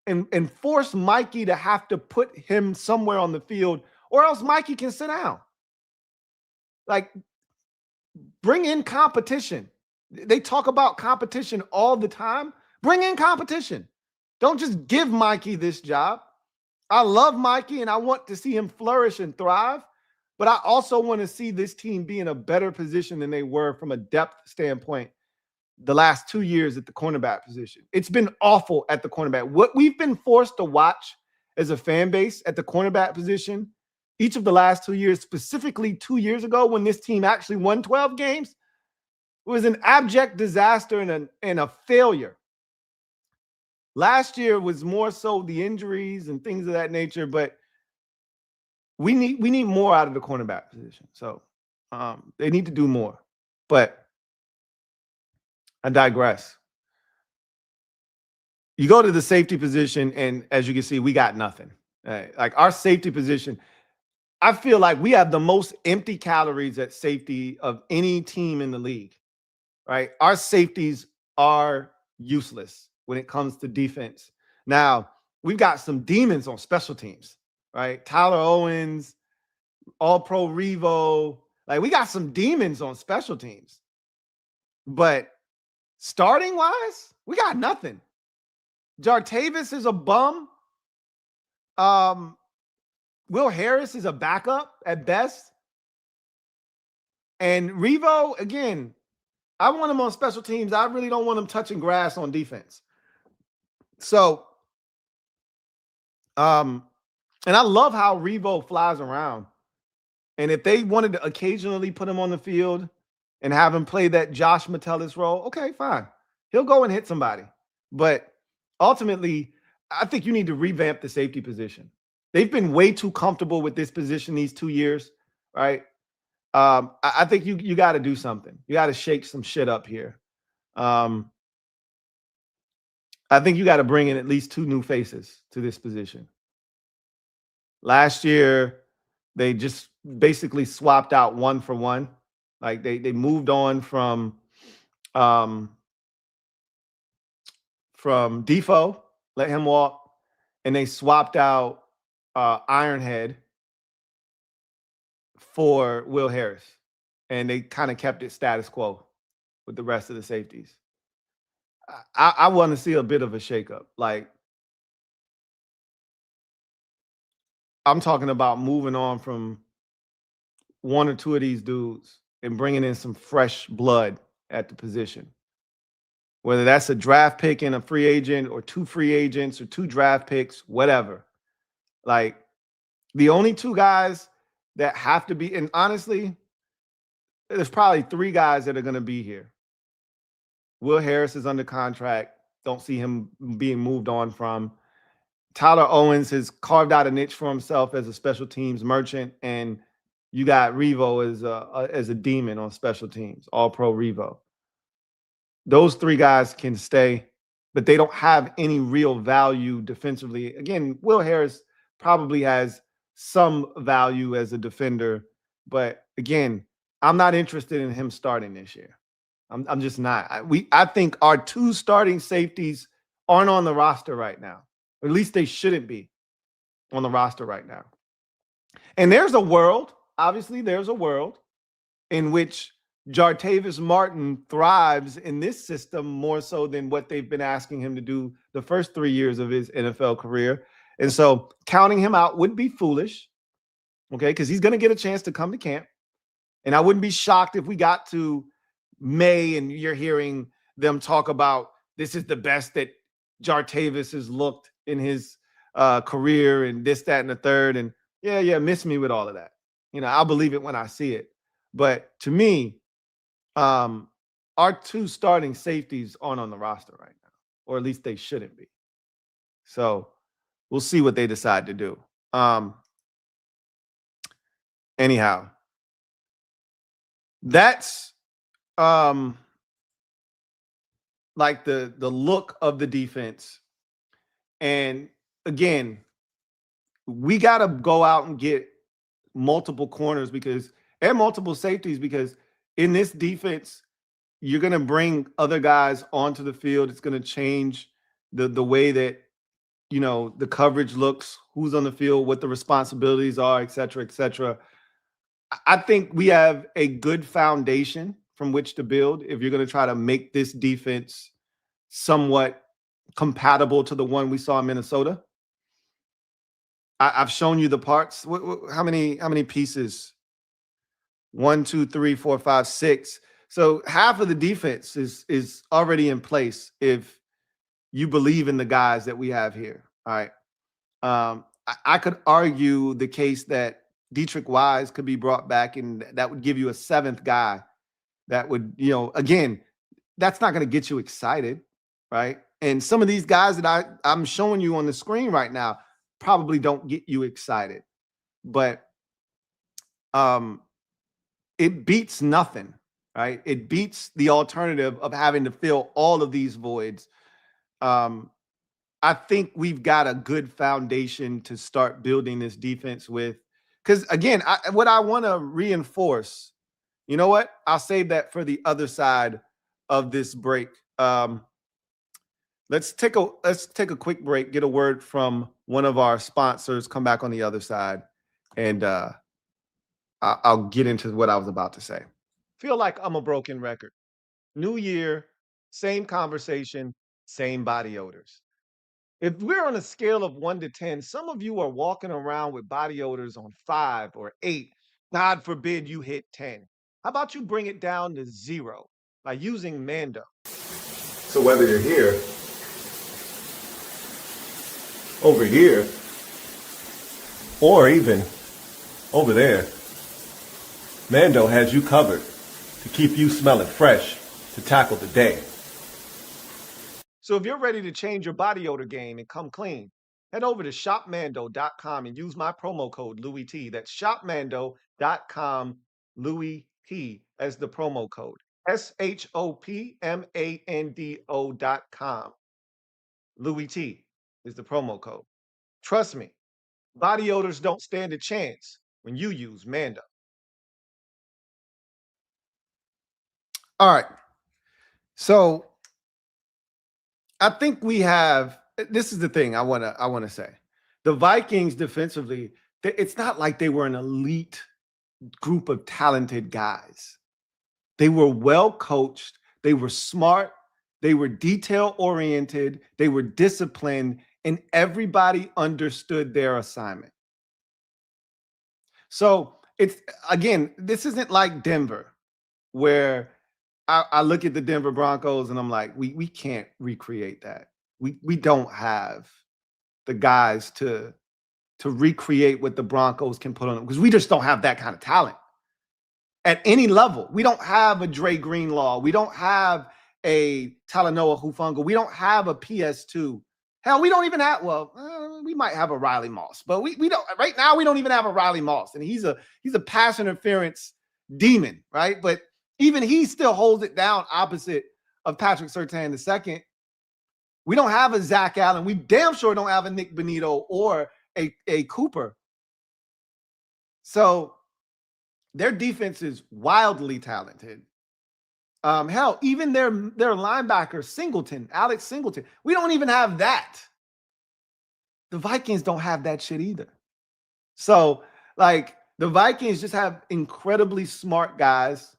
and force Mikey to have to put him somewhere on the field, or else Mikey can sit down. Like, bring in competition. They talk about competition all the time. Bring in competition. Don't just give Mikey this job. I love Mikey and I want to see him flourish and thrive, but I also want to see this team be in a better position than they were from a depth standpoint the last 2 years at the cornerback position. It's been awful at the cornerback. What we've been forced to watch as a fan base at the cornerback position each of the last 2 years, specifically 2 years ago when this team actually won 12 games, was an abject disaster and a failure. Last year was more so the injuries and things of that nature, but we need more out of the cornerback position. So they need to do more. But I digress. You go to the safety position, and as you can see, we got nothing. Like our safety position, I feel like we have the most empty calories at safety of any team in the league, right? Our safeties are useless when it comes to defense. Now, we've got some demons on special teams, right? Tyler Owens, All-Pro Revo. Like, we got some demons on special teams. But starting-wise, we got nothing. Jartavis is a bum. Will Harris is a backup at best. And Revo, again, I want him on special teams. I really don't want him touching grass on defense. So, and I love how Revo flies around. And if they wanted to occasionally put him on the field and have him play that Josh Metellus role, okay, fine. He'll go and hit somebody. But ultimately, I think you need to revamp the safety position. They've been way too comfortable with this position these 2 years, right? I think you got to do something. You got to shake some shit up here. I think you got to bring in at least 2 new faces to this position. Last year, they just basically swapped out 1 for 1. Like they moved on from Defoe, let him walk, and they swapped out Ironhead for Will Harris, and they kind of kept it status quo with the rest of the safeties. I want to see a bit of a shakeup. Like, I'm talking about moving on from 1 or 2 of these dudes and bringing in some fresh blood at the position. Whether that's a draft pick and a free agent, or 2 free agents, or 2 draft picks, whatever. Like, the only 2 guys that have to be, and honestly, there's probably 3 guys that are going to be here. Will Harris is under contract. Don't see him being moved on from. Tyler Owens has carved out a niche for himself as a special teams merchant, and you got Revo as a demon on special teams, All-Pro Revo. Those 3 guys can stay, but they don't have any real value defensively. Again, Will Harris probably has some value as a defender, but again, I'm not interested in him starting this year. I'm just not. I think our 2 starting safeties aren't on the roster right now. Or at least they shouldn't be on the roster right now. And there's a world, obviously there's a world in which Jartavis Martin thrives in this system more so than what they've been asking him to do the first 3 years of his NFL career. And so counting him out would be foolish, okay, because he's going to get a chance to come to camp. And I wouldn't be shocked if we got to May and you're hearing them talk about this is the best that Jartavis has looked in his career and this, that, and the third. And yeah, miss me with all of that. You know, I'll believe it when I see it. But to me, our 2 starting safeties aren't on the roster right now, or at least they shouldn't be. So we'll see what they decide to do. Anyhow, that's like the look of the defense. And again, we got to go out and get multiple corners and multiple safeties, because in this defense, you're going to bring other guys onto the field. It's going to change the way that, the coverage looks, who's on the field, what the responsibilities are, et cetera, et cetera. I think we have a good foundation from which to build if you're going to try to make this defense somewhat compatible to the one we saw in Minnesota. I've shown you the parts. How many pieces? 1, 2, 3, 4, 5, 6. So half of the defense is already in place if you believe in the guys that we have here. All right. I could argue the case that Dietrich Wise could be brought back, and that would give you a seventh guy that would, again, that's not going to get you excited, right? And some of these guys that I'm showing you on the screen right now probably don't get you excited, but it beats nothing, right? It beats the alternative of having to fill all of these voids. I think we've got a good foundation to start building this defense with. Because again, what I want to reinforce, you know what? I'll save that for the other side of this break. Let's take a quick break, get a word from one of our sponsors, come back on the other side, and I'll get into what I was about to say. Feel like I'm a broken record. New year, same conversation, same body odors. If we're on a scale of 1 to 10, some of you are walking around with body odors on 5 or 8. God forbid you hit 10. How about you bring it down to 0 by using MANDO? So whether you're here, over here, or even over there, MANDO has you covered to keep you smelling fresh to tackle the day. So if you're ready to change your body odor game and come clean, head over to shopmando.com and use my promo code LouieT. That's shopmando.com, LouieT as the promo code. SHOPMANDO.com. LouieT is the promo code. Trust me, body odors don't stand a chance when you use MANDO. All right. So I think we have, this is the thing I want to say. The Vikings defensively, it's not like they were an elite group of talented guys. They were well coached, they were smart, they were detail oriented, they were disciplined, and everybody understood their assignment. So it's, again, this isn't like Denver, where I look at the Denver Broncos and I'm like, we can't recreate that. We don't have the guys to recreate what the Broncos can put on them, because we just don't have that kind of talent at any level. We don't have a Dre Greenlaw. We don't have a Talanoa Hufanga. We don't have a PS2. Hell, we don't even have, we might have a Riley Moss, but we don't, right now we don't even have a Riley Moss. And he's a pass interference demon, right? But even he still holds it down opposite of Patrick Surtain II. We don't have a Zach Allen. We damn sure don't have a Nick Benito or a Cooper. So their defense is wildly talented. Hell, even their linebacker, Singleton, Alex Singleton, we don't even have that. The Vikings don't have that shit either. So, like, the Vikings just have incredibly smart guys.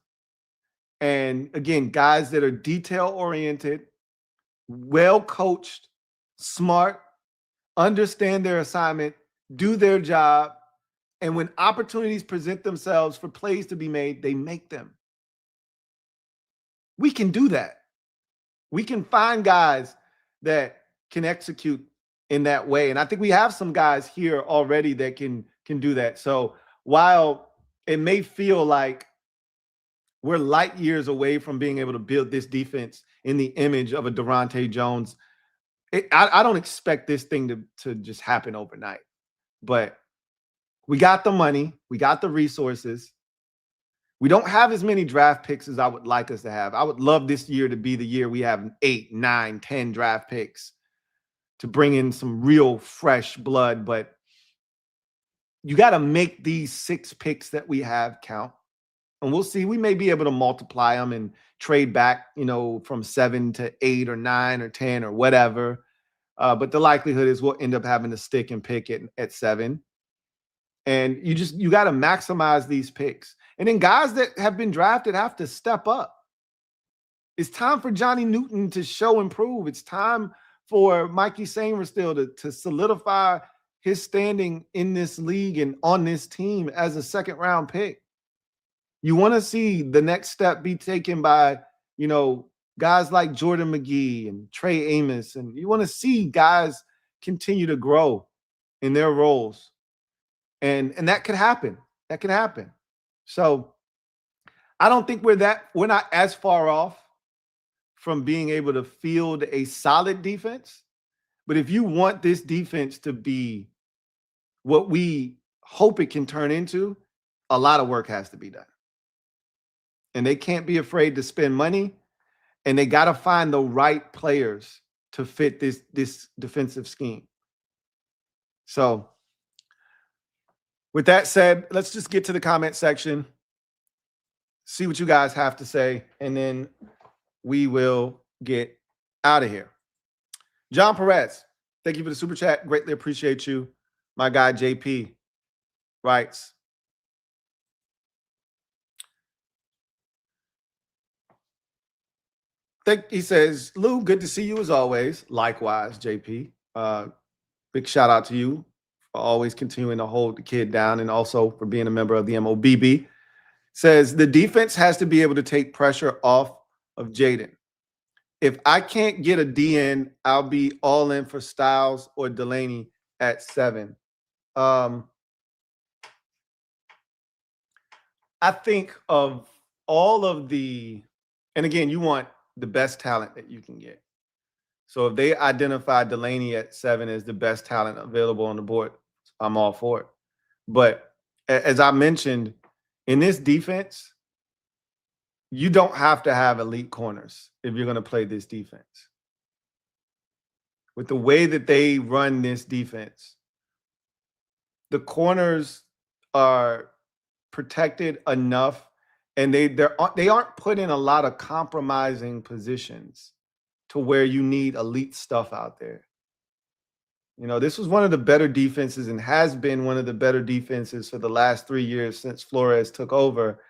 And again, guys that are detail-oriented, well-coached, smart, understand their assignment, do their job, and when opportunities present themselves for plays to be made, they make them. We can do that. We can find guys that can execute in that way. And I think we have some guys here already that can do that. So while it may feel like we're light years away from being able to build this defense in the image of a Daronte Jones, I don't expect this thing to just happen overnight. But we got the money. We got the resources. We don't have as many draft picks as I would like us to have. I would love this year to be the year we have 8, 9, 10 draft picks to bring in some real fresh blood. But you got to make these 6 picks that we have count. And we'll see. We may be able to multiply them and trade back, from 7 to 8 or 9 or 10 or whatever. But the likelihood is we'll end up having to stick and pick it at 7. And you got to maximize these picks. And then guys that have been drafted have to step up. It's time for Johnny Newton to show and prove. It's time for Mikey Sainristil to solidify his standing in this league and on this team as a second-round pick. You want to see the next step be taken by, guys like Jordan McGee and Trey Amos. And you want to see guys continue to grow in their roles. And that could happen. That could happen. So I don't think we're not as far off from being able to field a solid defense. But if you want this defense to be what we hope it can turn into, a lot of work has to be done. And they can't be afraid to spend money, and they got to find the right players to fit this defensive scheme. So with that said, let's just get to the comment section, see what you guys have to say, and then we will get out of here. John Perez, thank you for the super chat. Greatly appreciate you. My guy JP writes, he says, Lou, good to see you as always. Likewise, JP. Big shout out to you for always continuing to hold the kid down and also for being a member of the MOBB. Says the defense has to be able to take pressure off of Jaden. If I can't get a DN, I'll be all in for Styles or Delaney at 7. I think of all of the, and again, you want the best talent that you can get. So if they identify Delaney at 7 as the best talent available on the board, I'm all for it. But as I mentioned, in this defense, you don't have to have elite corners if you're going to play this defense. With the way that they run this defense, the corners are protected enough, and they aren't put in a lot of compromising positions to where you need elite stuff out there. This was one of the better defenses and has been one of the better defenses for the last 3 years since Flores took over.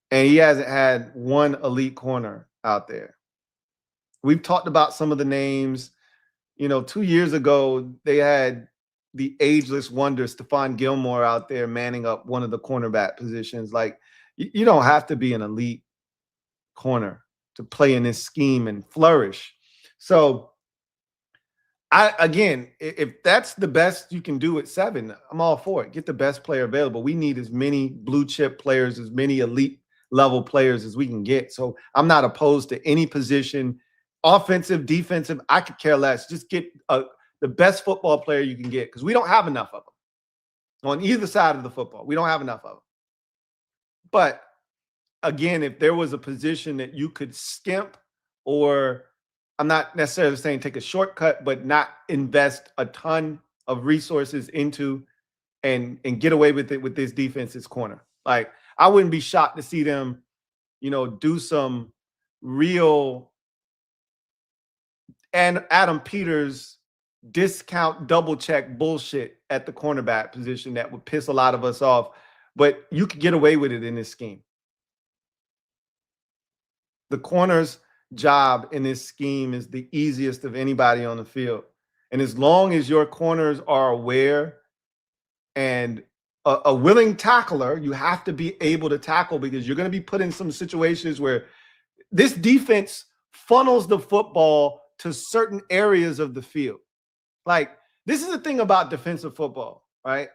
And he hasn't had one elite corner out there. We've talked about some of the names. 2 years ago, they had the ageless wonder Stephon Gilmore out there manning up one of the cornerback positions. Like, you don't have to be an elite corner to play in this scheme and flourish. So, if that's the best you can do at 7, I'm all for it. Get the best player available. We need as many blue chip players, as many elite level players as we can get. So I'm not opposed to any position, offensive, defensive. I could care less. Just get the best football player you can get, because we don't have enough of them on either side of the football. We don't have enough of them. But again, if there was a position that you could skimp, or I'm not necessarily saying take a shortcut, but not invest a ton of resources into and get away with it with this defense's corner. Like, I wouldn't be shocked to see them, do some real and Adam Peters discount double check bullshit at the cornerback position that would piss a lot of us off. But you could get away with it in this scheme. The corner's job in this scheme is the easiest of anybody on the field. And as long as your corners are aware and a willing tackler, you have to be able to tackle, because you're going to be put in some situations where this defense funnels the football to certain areas of the field. Like, this is the thing about defensive football, right?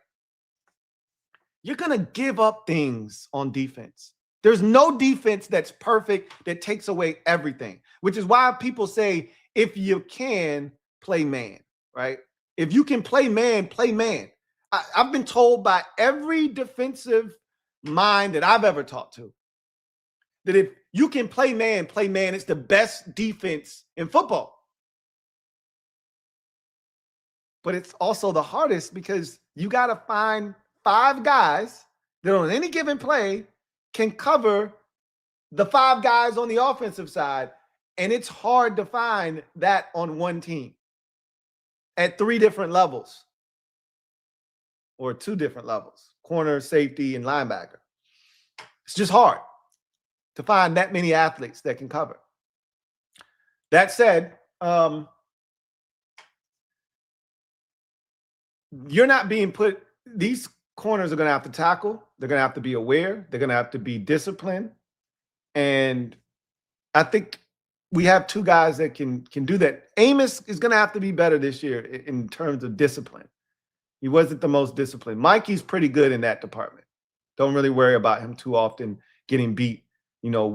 You're going to give up things on defense. There's no defense that's perfect that takes away everything, which is why people say, if you can, play man, right? If you can play man, play man. I've been told by every defensive mind that I've ever talked to, that if you can play man, it's the best defense in football. But it's also the hardest because you got to find 5 guys that on any given play can cover the 5 guys on the offensive side. And it's hard to find that on one team at 3 different levels or 2 different levels, corner, safety, and linebacker. It's just hard to find that many athletes that can cover. That said, you're not being put, these corners are going to have to tackle. They're going to have to be aware. They're going to have to be disciplined. And I think we have 2 guys that can do that. Amos is going to have to be better this year in terms of discipline. He wasn't the most disciplined. Mikey's pretty good in that department. Don't really worry about him too often getting beat,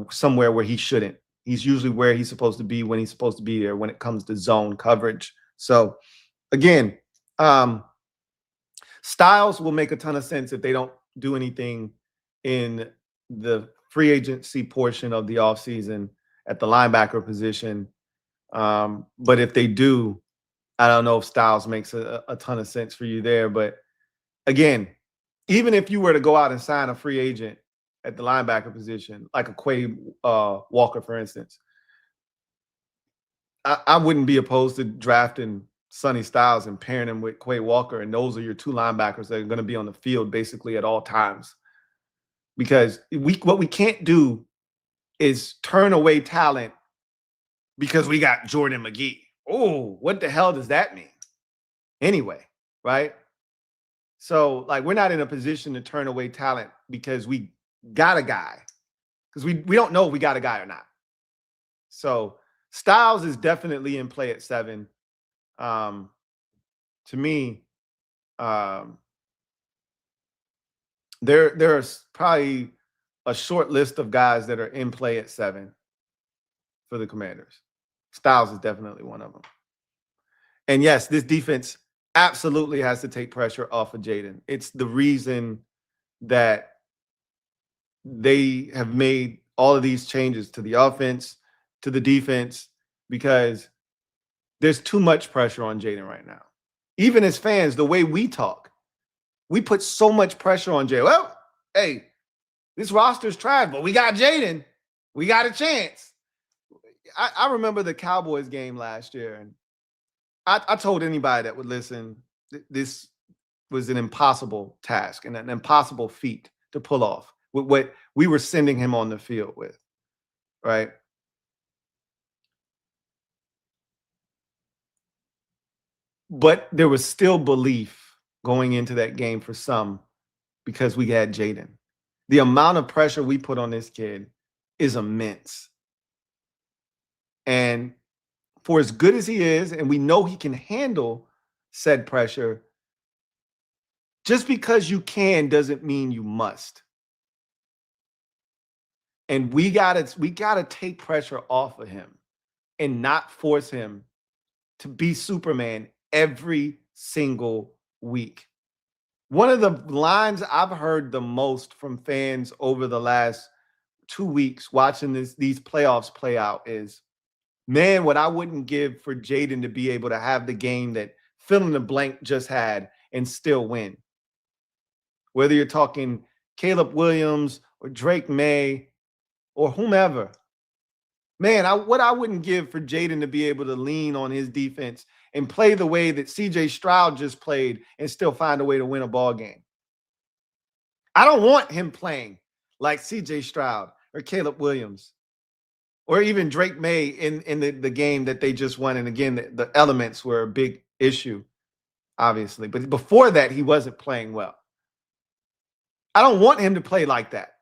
somewhere where he shouldn't. He's usually where he's supposed to be when he's supposed to be there when it comes to zone coverage. So, again, Styles will make a ton of sense if they don't do anything in the free agency portion of the offseason at the linebacker position. But if they do, I don't know if Styles makes a ton of sense for you there. But again, even if you were to go out and sign a free agent at the linebacker position, like a Quay Walker, for instance, I wouldn't be opposed to drafting Sonny Styles and pairing him with Quay Walker, and those are your 2 linebackers that are going to be on the field basically at all times. Because what we can't do is turn away talent because we got Jordan McGee. Oh, what the hell does that mean? Anyway, right? So, we're not in a position to turn away talent because we got a guy. Because we don't know if we got a guy or not. So, Styles is definitely in play at 7. To me, there's probably a short list of guys that are in play at 7 for the Commanders. Styles is definitely one of them. And yes, this defense absolutely has to take pressure off of Jaden. It's the reason that they have made all of these changes to the offense, to the defense, because there's too much pressure on Jaden right now. Even as fans, the way we talk, we put so much pressure on Jaden. Well, hey, this roster's trash, but we got Jaden. We got a chance. I remember the Cowboys game last year, and I told anybody that would listen, this was an impossible task and an impossible feat to pull off with what we were sending him on the field with, right? But there was still belief going into that game for some because we had Jaden. The amount of pressure we put on this kid is immense. And for as good as he is, and we know he can handle said pressure, just because you can doesn't mean you must. And we gotta take pressure off of him and not force him to be Superman every single week. One of the lines I've heard the most from fans over the last 2 weeks watching these playoffs play out is, man, what I wouldn't give for Jaden to be able to have the game that fill in the blank just had and still win. Whether you're talking Caleb Williams or Drake May or whomever. Man, what I wouldn't give for Jaden to be able to lean on his defense and play the way that C.J. Stroud just played and still find a way to win a ball game. I don't want him playing like C.J. Stroud or Caleb Williams or even Drake May in the game that they just won. And again, the elements were a big issue, obviously. But before that, he wasn't playing well. I don't want him to play like that.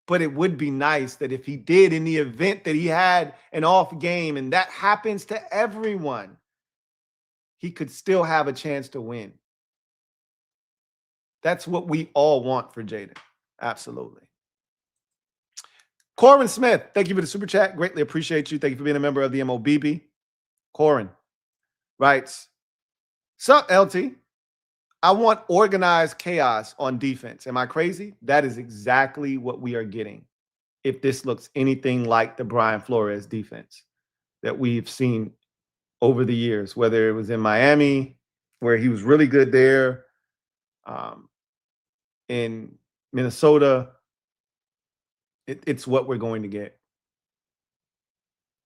But it would be nice that if he did, in the event that he had an off game, and that happens to everyone, he could still have a chance to win. That's what we all want for Jaden. Absolutely. Corin Smith, thank you for the super chat. Greatly appreciate you. Thank you for being a member of the MOBB. Corin writes, "Sup, LT? I want organized chaos on defense. Am I crazy? That is exactly what we are getting. if this looks anything like the Brian Flores defense that we've seen over the years, whether it was in Miami, where he was really good there, in Minnesota. It's what we're going to get.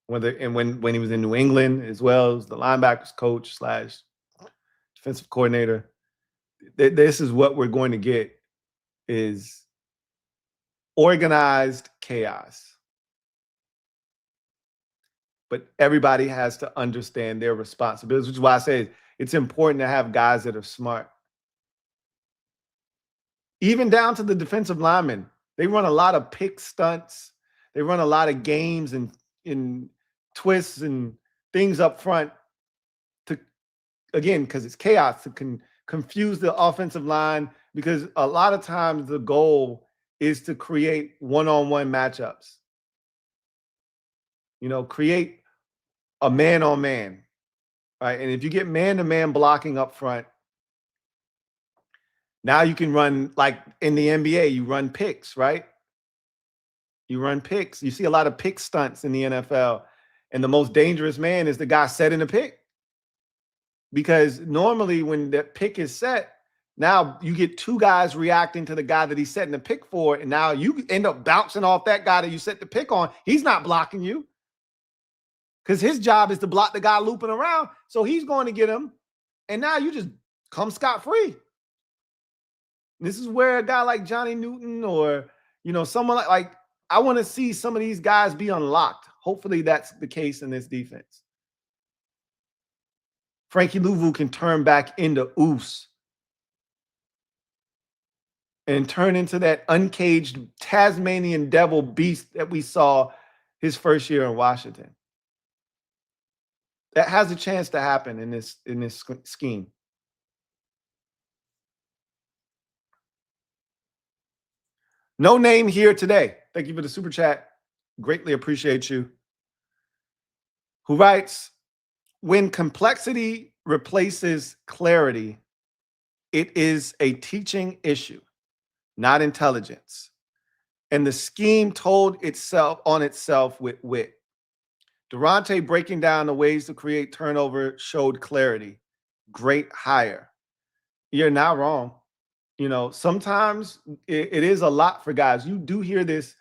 When he was in New England as well as the linebackers coach / defensive coordinator, this is what we're going to get, is organized chaos. But everybody has to understand their responsibilities, which is why I say it's important to have guys that are smart. Even down to the defensive linemen, they run a lot of pick stunts. They run a lot of games and in twists and things up front to, again, because it's chaos, to confuse the offensive line, because a lot of times the goal is to create one-on-one matchups. Create a man-on-man, right? And if you get man-to-man blocking up front, now you can run, like in the NBA, you run picks, right? You run picks. You see a lot of pick stunts in the NFL. And the most dangerous man is the guy setting a pick. Because normally when the pick is set, now you get two guys reacting to the guy that he's setting the pick for. And now you end up bouncing off that guy that you set the pick on. He's not blocking you, because his job is to block the guy looping around. So he's going to get him. And now you just come scot-free. This is where a guy like Johnny Newton or, someone like I want to see some of these guys be unlocked. Hopefully that's the case in this defense. Frankie Louvu can turn back into Oos and turn into that uncaged Tasmanian devil beast that we saw his first year in Washington. That has a chance to happen in this scheme. No name here today. Thank you for the super chat. Greatly appreciate you. Who writes, when complexity replaces clarity, it is a teaching issue, not intelligence. And the scheme told itself on itself with wit. Daronte breaking down the ways to create turnover showed clarity. Great hire. You're not wrong. Sometimes it is a lot for guys. You do hear this.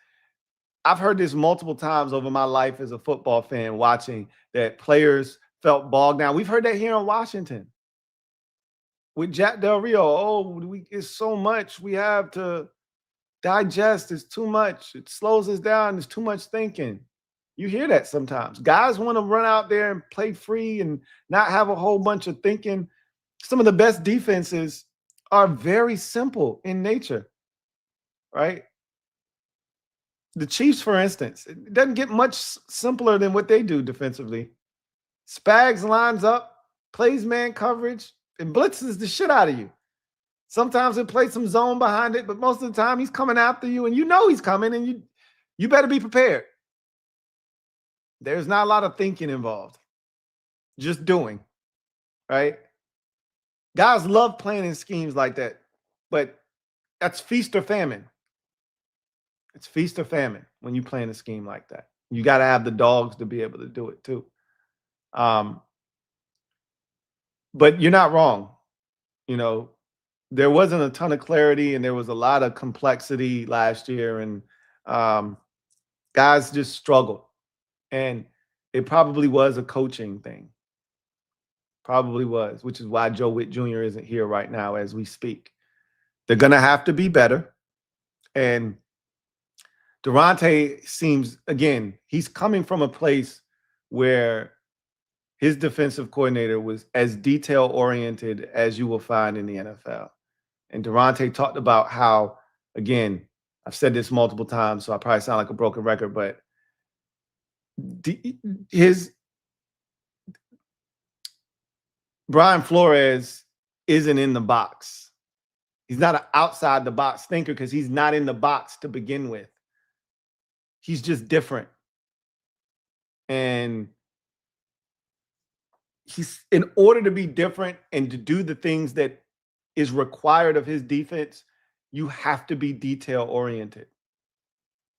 I've heard this multiple times over my life as a football fan, watching that players felt bogged down. We've heard that here in Washington with Jack Del Rio. It's so much we have to digest. It's too much. It slows us down. There's too much thinking. You hear that sometimes. Guys want to run out there and play free and not have a whole bunch of thinking. Some of the best defenses are very simple in nature, right? The Chiefs, for instance, it doesn't get much simpler than what they do defensively. Spags lines up, plays man coverage, and blitzes the shit out of you. Sometimes it plays some zone behind it, but most of the time he's coming after you, and he's coming, and you better be prepared. There's not a lot of thinking involved. Just doing, right? Guys love playing in schemes like that, but that's feast or famine. It's feast or famine when you play in a scheme like that. You got to have the dogs to be able to do it too. But you're not wrong. There wasn't a ton of clarity, and there was a lot of complexity last year, and guys just struggled. And it probably was a coaching thing. Probably was, which is why Joe Witt Jr. isn't here right now as we speak. They're going to have to be better. And Daronte seems, again, he's coming from a place where his defensive coordinator was as detail-oriented as you will find in the NFL. And Daronte talked about how, again, I've said this multiple times, so I probably sound like a broken record, but Brian Flores isn't in the box. He's not an outside the box thinker because he's not in the box to begin with. He's just different. And in order to be different and to do the things that is required of his defense, you have to be detail oriented.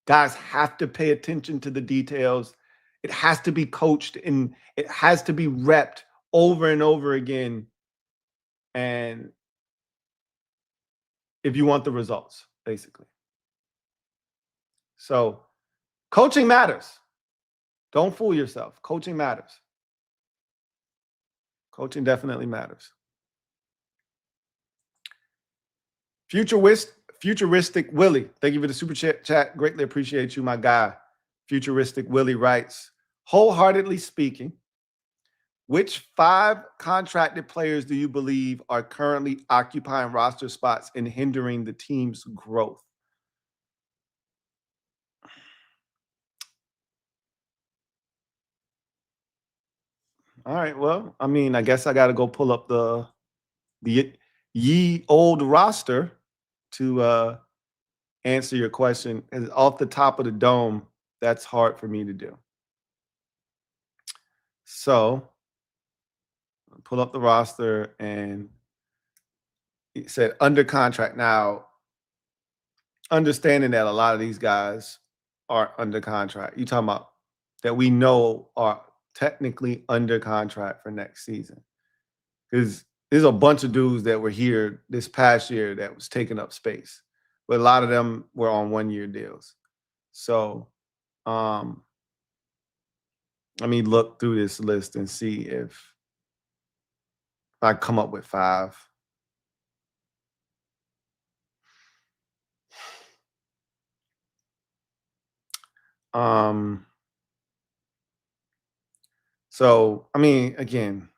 Guys have to pay attention to the details. It has to be coached and it has to be repped over and over again. And if you want the results, basically. So coaching matters. Don't fool yourself. Coaching matters. Coaching definitely matters. Futuristic Willie, thank you for the super chat. Greatly appreciate you, my guy. Futuristic Willie writes, wholeheartedly speaking, which 5 contracted players do you believe are currently occupying roster spots and hindering the team's growth? All right, well, I mean, I guess I got to go pull up the ye old roster to answer your question. And off the top of the dome, that's hard for me to do. So pull up the roster, and it said under contract. Now, understanding that a lot of these guys are under contract. You talking about that we know are technically under contract for next season. Because there's a bunch of dudes that were here this past year that was taking up space. But a lot of them were on 1-year deals. So let me look through this list and see if I come up with 5. So, I mean, again,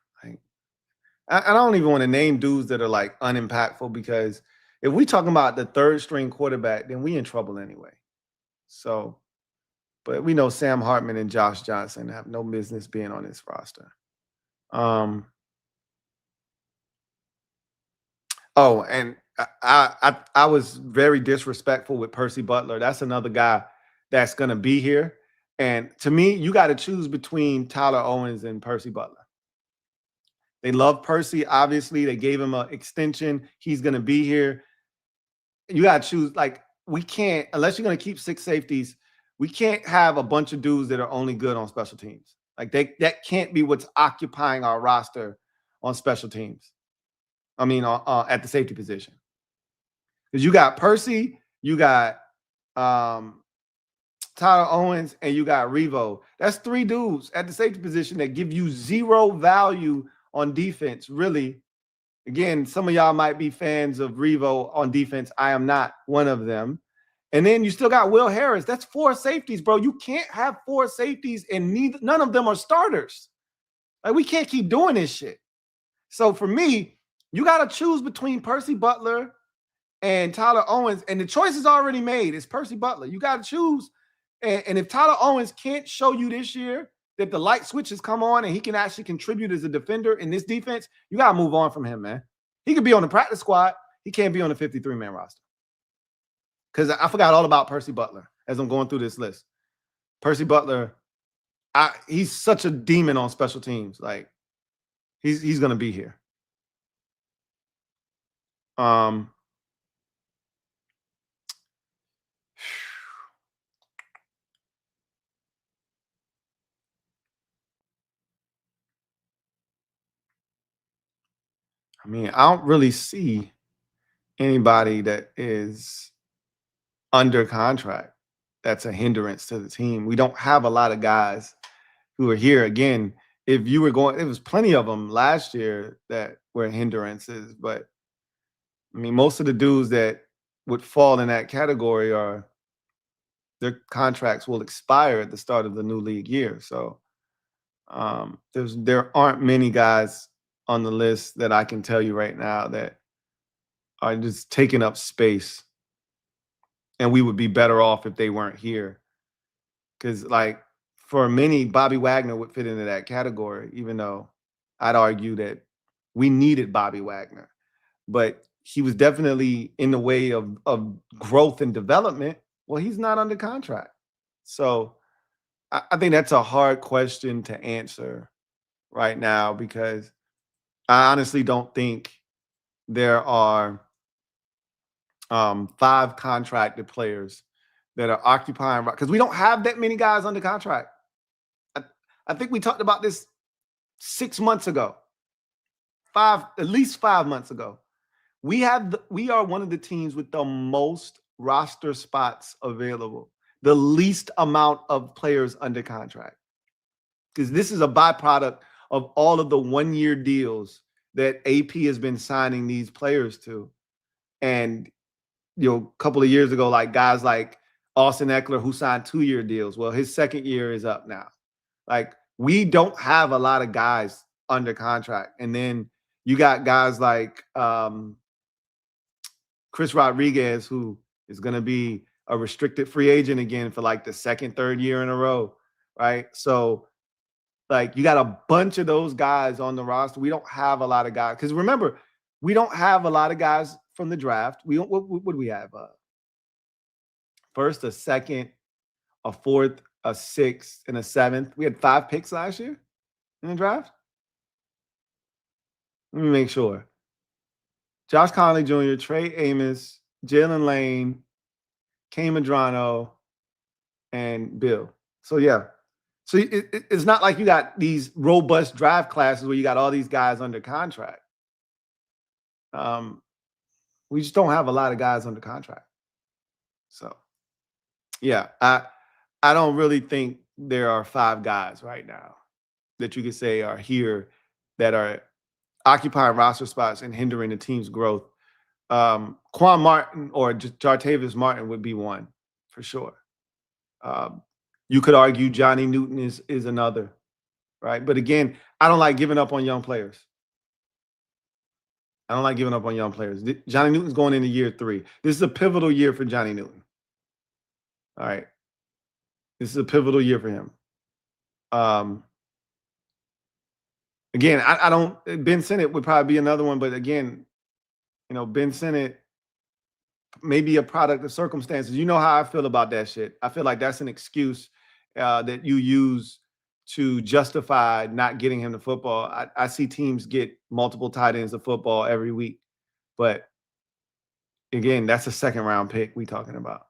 I don't even want to name dudes that are like unimpactful, because if we talking about the 3rd string quarterback, then we in trouble anyway. So, but we know Sam Hartman and Josh Johnson have no business being on this roster. Oh, and I was very disrespectful with Percy Butler. That's another guy that's going to be here. And to me, you got to choose between Tyler Owens and Percy Butler. They love Percy. Obviously, they gave him an extension. He's going to be here. You got to choose. Like, we can't, unless you're going to keep 6 safeties, we can't have a bunch of dudes that are only good on special teams. Like, that can't be what's occupying our roster on special teams. I mean, at the safety position. Because you got Percy, you got Tyler Owens, and you got Revo. That's 3 dudes at the safety position that give you 0 value on defense, really. Again, some of y'all might be fans of Revo on defense. I am not one of them. And then you still got Will Harris. That's 4 safeties, bro. You can't have 4 safeties and none of them are starters. Like, we can't keep doing this shit. So for me, you got to choose between Percy Butler and Tyler Owens. And the choice is already made. It's Percy Butler. You got to choose. And if Tyler Owens can't show you this year that the light switch has come on and he can actually contribute as a defender in this defense, you got to move on from him, man. He could be on the practice squad. He can't be on the 53-man roster. Because I forgot all about Percy Butler as I'm going through this list. Percy Butler, he's such a demon on special teams. Like, he's going to be here. I mean, I don't really see anybody that is under contract that's a hindrance to the team. We don't have a lot of guys who are here. Again, if you were going, it was plenty of them last year that were hindrances. But, I mean, most of the dudes that would fall in that category their contracts will expire at the start of the new league year. So there aren't many guys on the list that I can tell you right now that are just taking up space, and we would be better off if they weren't here. Because, like, for many, Bobby Wagner would fit into that category, even though I'd argue that we needed Bobby Wagner. But he was definitely in the way of growth and development. Well, he's not under contract. So I think that's a hard question to answer right now, because I honestly don't think there are 5 contracted players that are occupying, because we don't have that many guys under contract. I think we talked about this 6 months ago, at least 5 months ago. We are one of the teams with the most roster spots available, the least amount of players under contract, because this is a byproduct of all of the one-year deals that AP has been signing these players to. And, a couple of years ago, like guys like Austin Eckler, who signed 2-year deals. Well, his second year is up now. Like, we don't have a lot of guys under contract. And then you got guys like Chris Rodriguez, who is going to be a restricted free agent again for like the second, third year in a row, right? So, like, you got a bunch of those guys on the roster. We don't have a lot of guys. Because remember, we don't have a lot of guys from the draft. We don't. What do we have? First, a second, a fourth, a sixth, and a seventh. We had 5 picks last year in the draft. Let me make sure. Josh Conley Jr., Trey Amos, Jalen Lane, Kane Madrano, and Bill. So, yeah. So it's not like you got these robust draft classes where you got all these guys under contract. We just don't have a lot of guys under contract. So, yeah, I don't really think there are 5 guys right now that you could say are here that are occupying roster spots and hindering the team's growth. Quan Martin or Jartavius Martin would be one for sure. You could argue Johnny Newton is another, right? But again, I don't like giving up on young players. Johnny Newton's going into year 3. This is a pivotal year for Johnny Newton. All right. This is a pivotal year for him. Again, I don't. Ben Sinnott would probably be another one, but again, Ben Sinnott may be a product of circumstances. You know how I feel about that shit. I feel like that's an excuse that you use to justify not getting him the football. I see teams get multiple tight ends of football every week, but again, that's a second-round pick we talking about.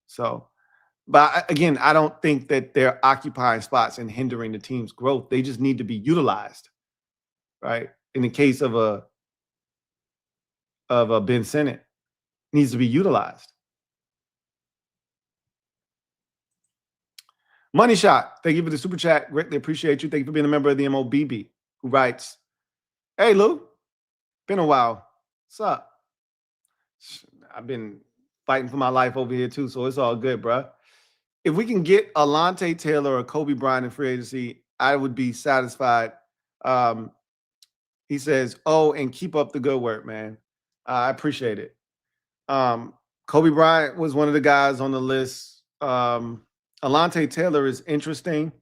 So, but again, I don't think that they're occupying spots and hindering the team's growth. They just need to be utilized, right? In the case of a Ben Sinnott, needs to be utilized. Money Shot, thank you for the super chat. Greatly appreciate you. Thank you for being a member of the MOBB, who writes, "Hey, Lou, been a while. What's up? I've been fighting for my life over here too, so it's all good, bro. If we can get Alontae Taylor or Kobe Bryant in free agency, I would be satisfied." He says, "Oh, and keep up the good work, man. I appreciate it." Kobe Bryant was one of the guys on the list. Alontae Taylor is interesting.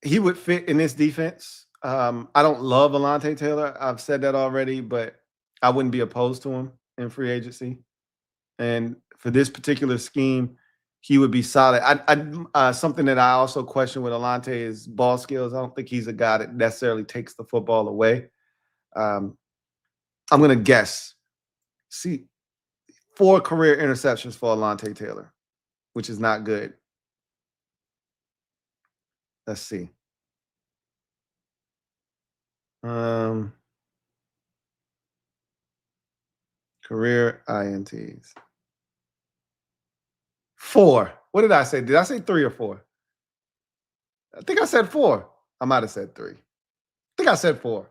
He would fit in this defense. I don't love Alontae Taylor. I've said that already, but I wouldn't be opposed to him in free agency. And for this particular scheme, he would be solid. Something that I also question with Alontae is ball skills. I don't think he's a guy that necessarily takes the football away. I'm going to guess. See, 4 career interceptions for Alontae Taylor, which is not good. Let's see. Career INTs. 4. What did I say? Did I say 3 or 4? I think I said 4. I might have said 3. I think I said 4.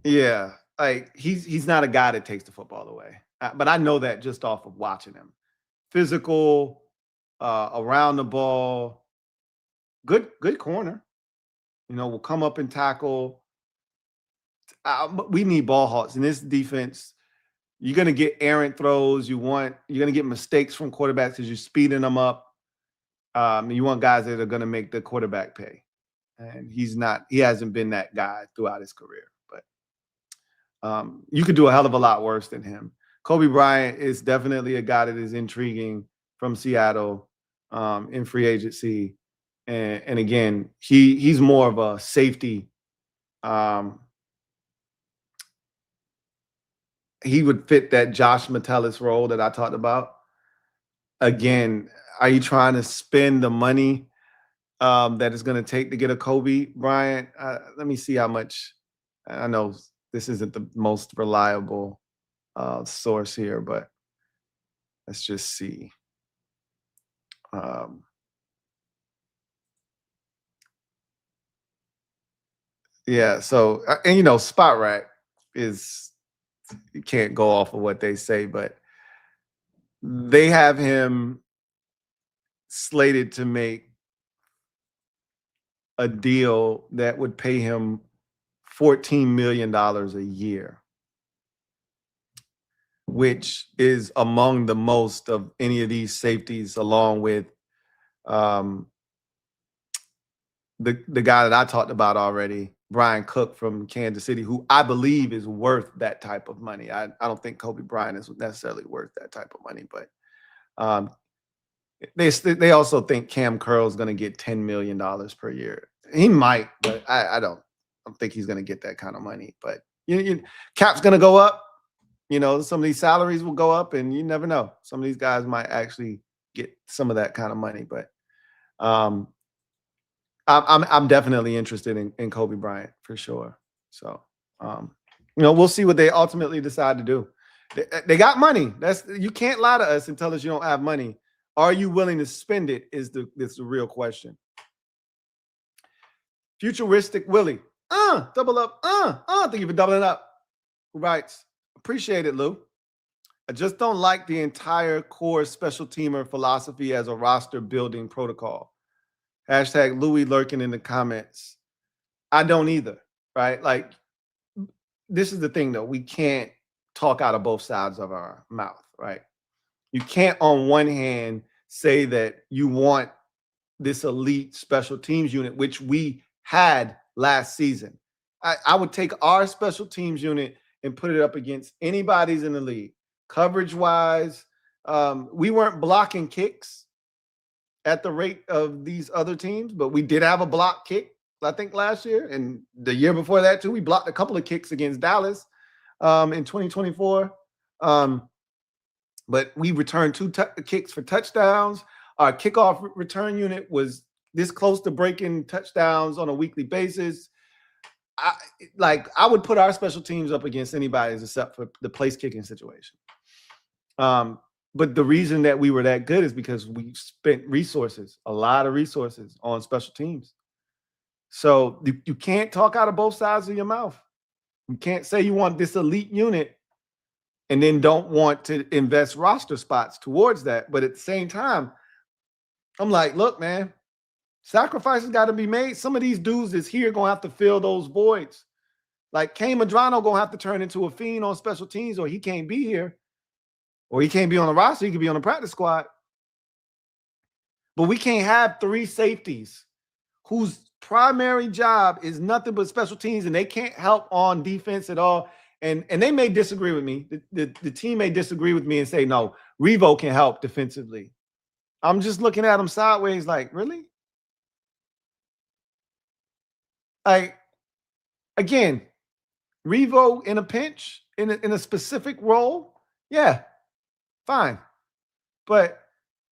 Yeah, like he's not a guy that takes the football away. But I know that just off of watching him. Physical, around the ball, good corner. Will come up and tackle. We need ball hawks in this defense. You're going to get errant throws. You're going to get mistakes from quarterbacks because you're speeding them up. You want guys that are going to make the quarterback pay. And he hasn't been that guy throughout his career. But you could do a hell of a lot worse than him. Kobe Bryant is definitely a guy that is intriguing from Seattle in free agency. And again, he's more of a safety. He would fit that Josh Metellus role that I talked about. again, are you trying to spend the money that it's going to take to get a Kobe Bryant? Let me see how much. I know this isn't the most reliable source here, but let's just see. Yeah, so and you know, Spot Rack is, you can't go off of what they say, but they have him slated to make a deal that would pay him $14 million a year, which is among the most of any of these safeties, along with the guy that I talked about already, Brian Cook from Kansas City, who I believe is worth that type of money. I don't think Kobe Bryant is necessarily worth that type of money, but they also think Cam Curl is going to get $10 million per year. He might, but I don't think he's going to get that kind of money. But cap's going to go up. You know, some of these salaries will go up, and you never know. Some of these guys might actually get some of that kind of money. But I'm definitely interested in Kobe Bryant for sure. So you know, we'll see what they ultimately decide to do. They got money. You can't lie to us and tell us you don't have money. Are you willing to spend it? Is the real question. Futuristic Willie, double up, thank you for doubling up. Who writes, appreciate it, Lou. I just don't like the entire core special teamer philosophy as a roster building protocol. Hashtag Louie lurking in the comments. I don't either, right? Like, this is the thing, though. We can't talk out of both sides of our mouth, right? You can't, on one hand, say that you want this elite special teams unit, which we had last season. I would take our special teams unit and put it up against anybody's in the league. Coverage-wise, we weren't blocking kicks at the rate of these other teams, but we did have a block kick, I think, last year. And the year before that, too, we blocked a couple of kicks against Dallas in 2024. But we returned 2 kicks for touchdowns. Our kickoff return unit was this close to breaking touchdowns on a weekly basis. I would put our special teams up against anybody's except for the place kicking situation. But the reason that we were that good is because we spent resources, a lot of resources on special teams. So you can't talk out of both sides of your mouth. You can't say you want this elite unit and then don't want to invest roster spots towards that. But at the same time, I'm like, look, man, sacrifices got to be made. Some of these dudes is here going to have to fill those voids. Like Kane Madrano going to have to turn into a fiend on special teams, or he can't be here. Or he can't be on the roster. He could be on the practice squad. But we can't have 3 safeties whose primary job is nothing but special teams, and they can't help on defense at all. And they may disagree with me. The team may disagree with me and say, no, Revo can help defensively. I'm just looking at them sideways like, really? Like, again, Revo in a pinch, in a specific role, yeah, fine. But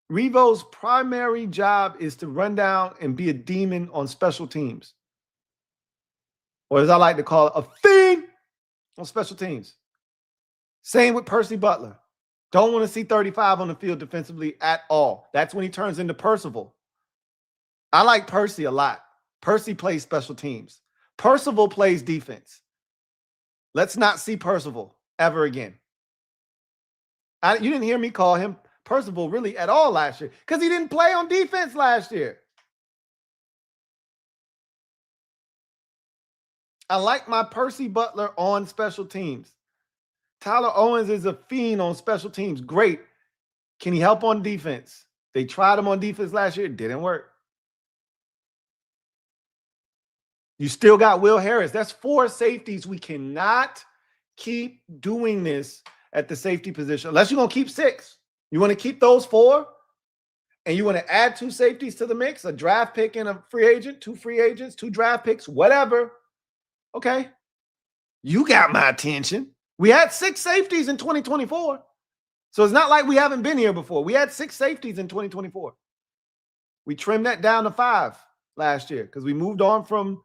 Revo's primary job is to run down and be a demon on special teams. Or as I like to call it, a fiend on special teams. Same with Percy Butler. Don't want to see 35 on the field defensively at all. That's when he turns into Percival. I like Percy a lot. Percy plays special teams. Percival plays defense. Let's not see Percival ever again. You didn't hear me call him Percival really at all last year because he didn't play on defense last year. I like my Percy Butler on special teams. Tyler Owens is a fiend on special teams. Great. Can he help on defense? They tried him on defense last year. It didn't work. You still got Will Harris. That's 4 safeties. We cannot keep doing this at the safety position unless you're going to keep 6. You want to keep those 4 and you want to add 2 safeties to the mix, a draft pick and a free agent, 2 free agents, 2 draft picks, whatever. Okay. You got my attention. We had 6 safeties in 2024. So it's not like we haven't been here before. We had 6 safeties in 2024. We trimmed that down to 5 last year because we moved on from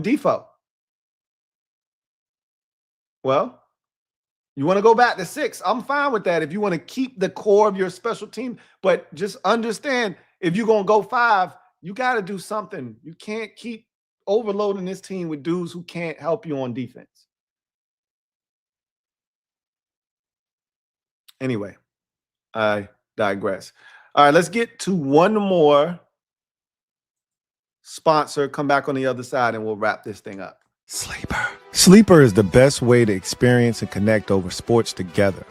default. Well, you want to go back to 6. I'm fine with that if you want to keep the core of your special team. But just understand, if you're going to go 5, you got to do something. You can't keep overloading this team with dudes who can't help you on defense. Anyway, I digress. All right, let's get to one more sponsor. Come back on the other side and we'll wrap this thing up. Sleeper. Sleeper is the best way to experience and connect over sports together.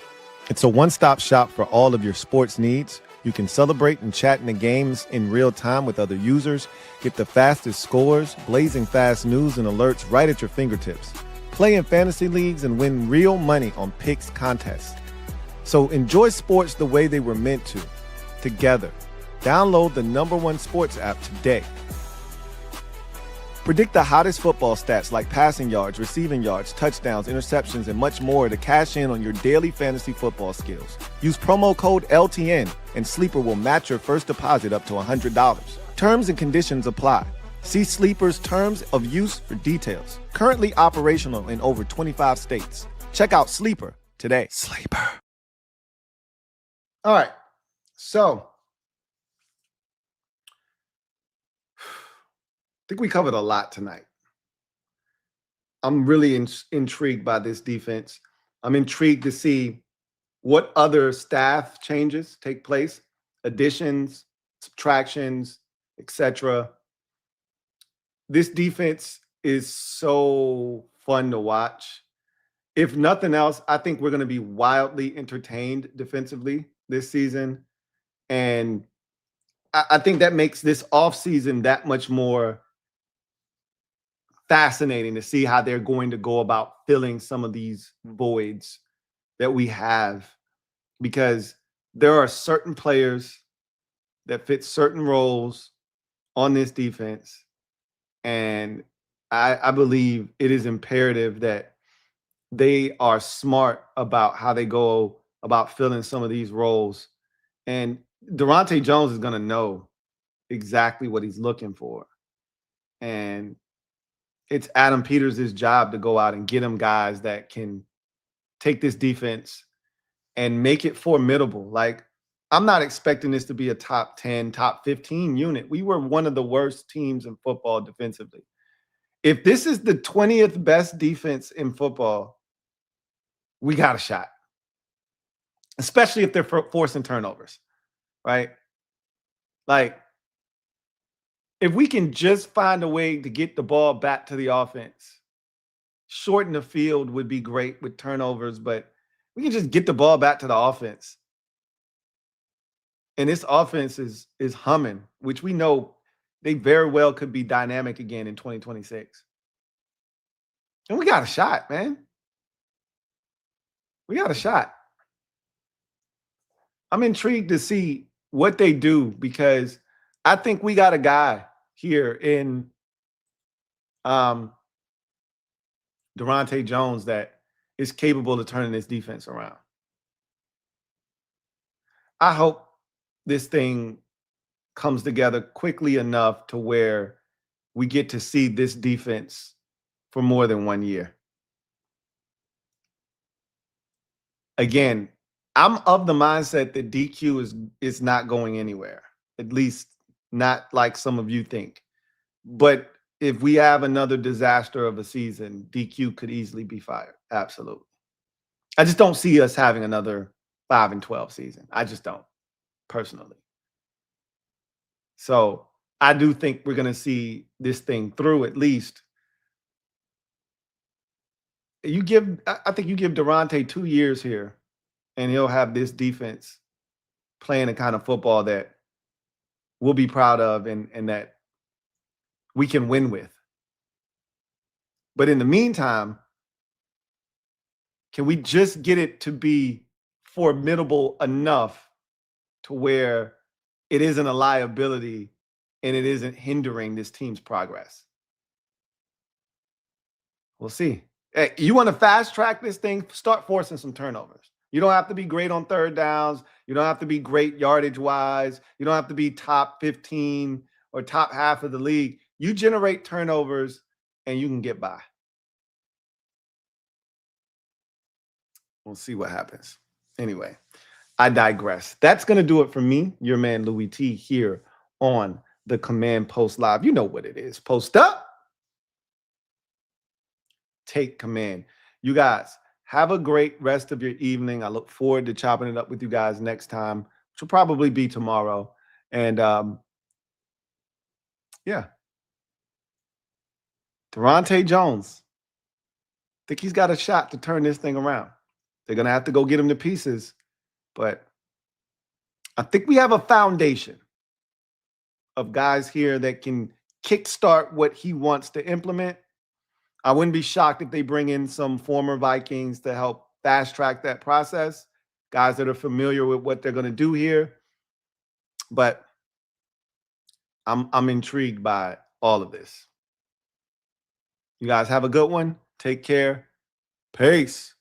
It's a one-stop shop for all of your sports needs. You can celebrate and chat in the games in real time with other users, get the fastest scores, blazing fast news and alerts right at your fingertips. Play in fantasy leagues and win real money on picks contests. So enjoy sports the way they were meant to, together. Download the #1 sports app today. Predict the hottest football stats like passing yards, receiving yards, touchdowns, interceptions, and much more to cash in on your daily fantasy football skills. Use promo code LTN and Sleeper will match your first deposit up to $100. Terms and conditions apply. See Sleeper's terms of use for details. Currently operational in over 25 states. Check out Sleeper today. Sleeper. All right. So I think we covered a lot tonight. I'm really intrigued by this defense. I'm intrigued to see what other staff changes take place, additions, subtractions, etc. This defense is so fun to watch. If nothing else, I think we're going to be wildly entertained defensively this season. And I think that makes this offseason that much more fascinating to see how they're going to go about filling some of these voids that we have, because there are certain players that fit certain roles on this defense. And I believe it is imperative that they are smart about how they go about filling some of these roles. And Daronte Jones is going to know exactly what he's looking for. And it's Adam Peters' job to go out and get him guys that can take this defense and make it formidable. Like, I'm not expecting this to be a top 10, top 15 unit. We were one of the worst teams in football defensively. If this is the 20th best defense in football, we got a shot, especially if they're forcing turnovers, right? Like, if we can just find a way to get the ball back to the offense, shorten the field would be great with turnovers, but we can just get the ball back to the offense. And this offense is humming, which we know they very well could be dynamic again in 2026. And we got a shot, man. We got a shot. I'm intrigued to see what they do, because I think we got a guy here in Daronte Jones that is capable of turning this defense around. I hope this thing comes together quickly enough to where we get to see this defense for more than 1 year. Again, I'm of the mindset that DQ is not going anywhere, at least not like some of you think. But if we have another disaster of a season, DQ could easily be fired. Absolutely. I just don't see us having another 5-12 season. I just don't, personally. So I do think we're going to see this thing through at least. I think you give Daronte 2 years here, and he'll have this defense playing the kind of football that we'll be proud of and that we can win with. But in the meantime, can we just get it to be formidable enough to where it isn't a liability and it isn't hindering this team's progress? We'll see. Hey, you want to fast track this thing? Start forcing some turnovers. You don't have to be great on third downs. You don't have to be great yardage wise. You don't have to be top 15 or top half of the league. You generate turnovers and you can get by. We'll see what happens. Anyway, I digress. That's going to do it for me, your man Louie T, here on the Command Post Live. You know what it is. Post up, take command. You guys have a great rest of your evening. I look forward to chopping it up with you guys next time, which will probably be tomorrow. And yeah, Daronte Jones. I think he's got a shot to turn this thing around. They're going to have to go get him to pieces, but I think we have a foundation of guys here that can kickstart what he wants to implement. I wouldn't be shocked if they bring in some former Vikings to help fast track that process, guys that are familiar with what they're going to do here. But I'm intrigued by all of this. You guys have a good one. Take care. Peace.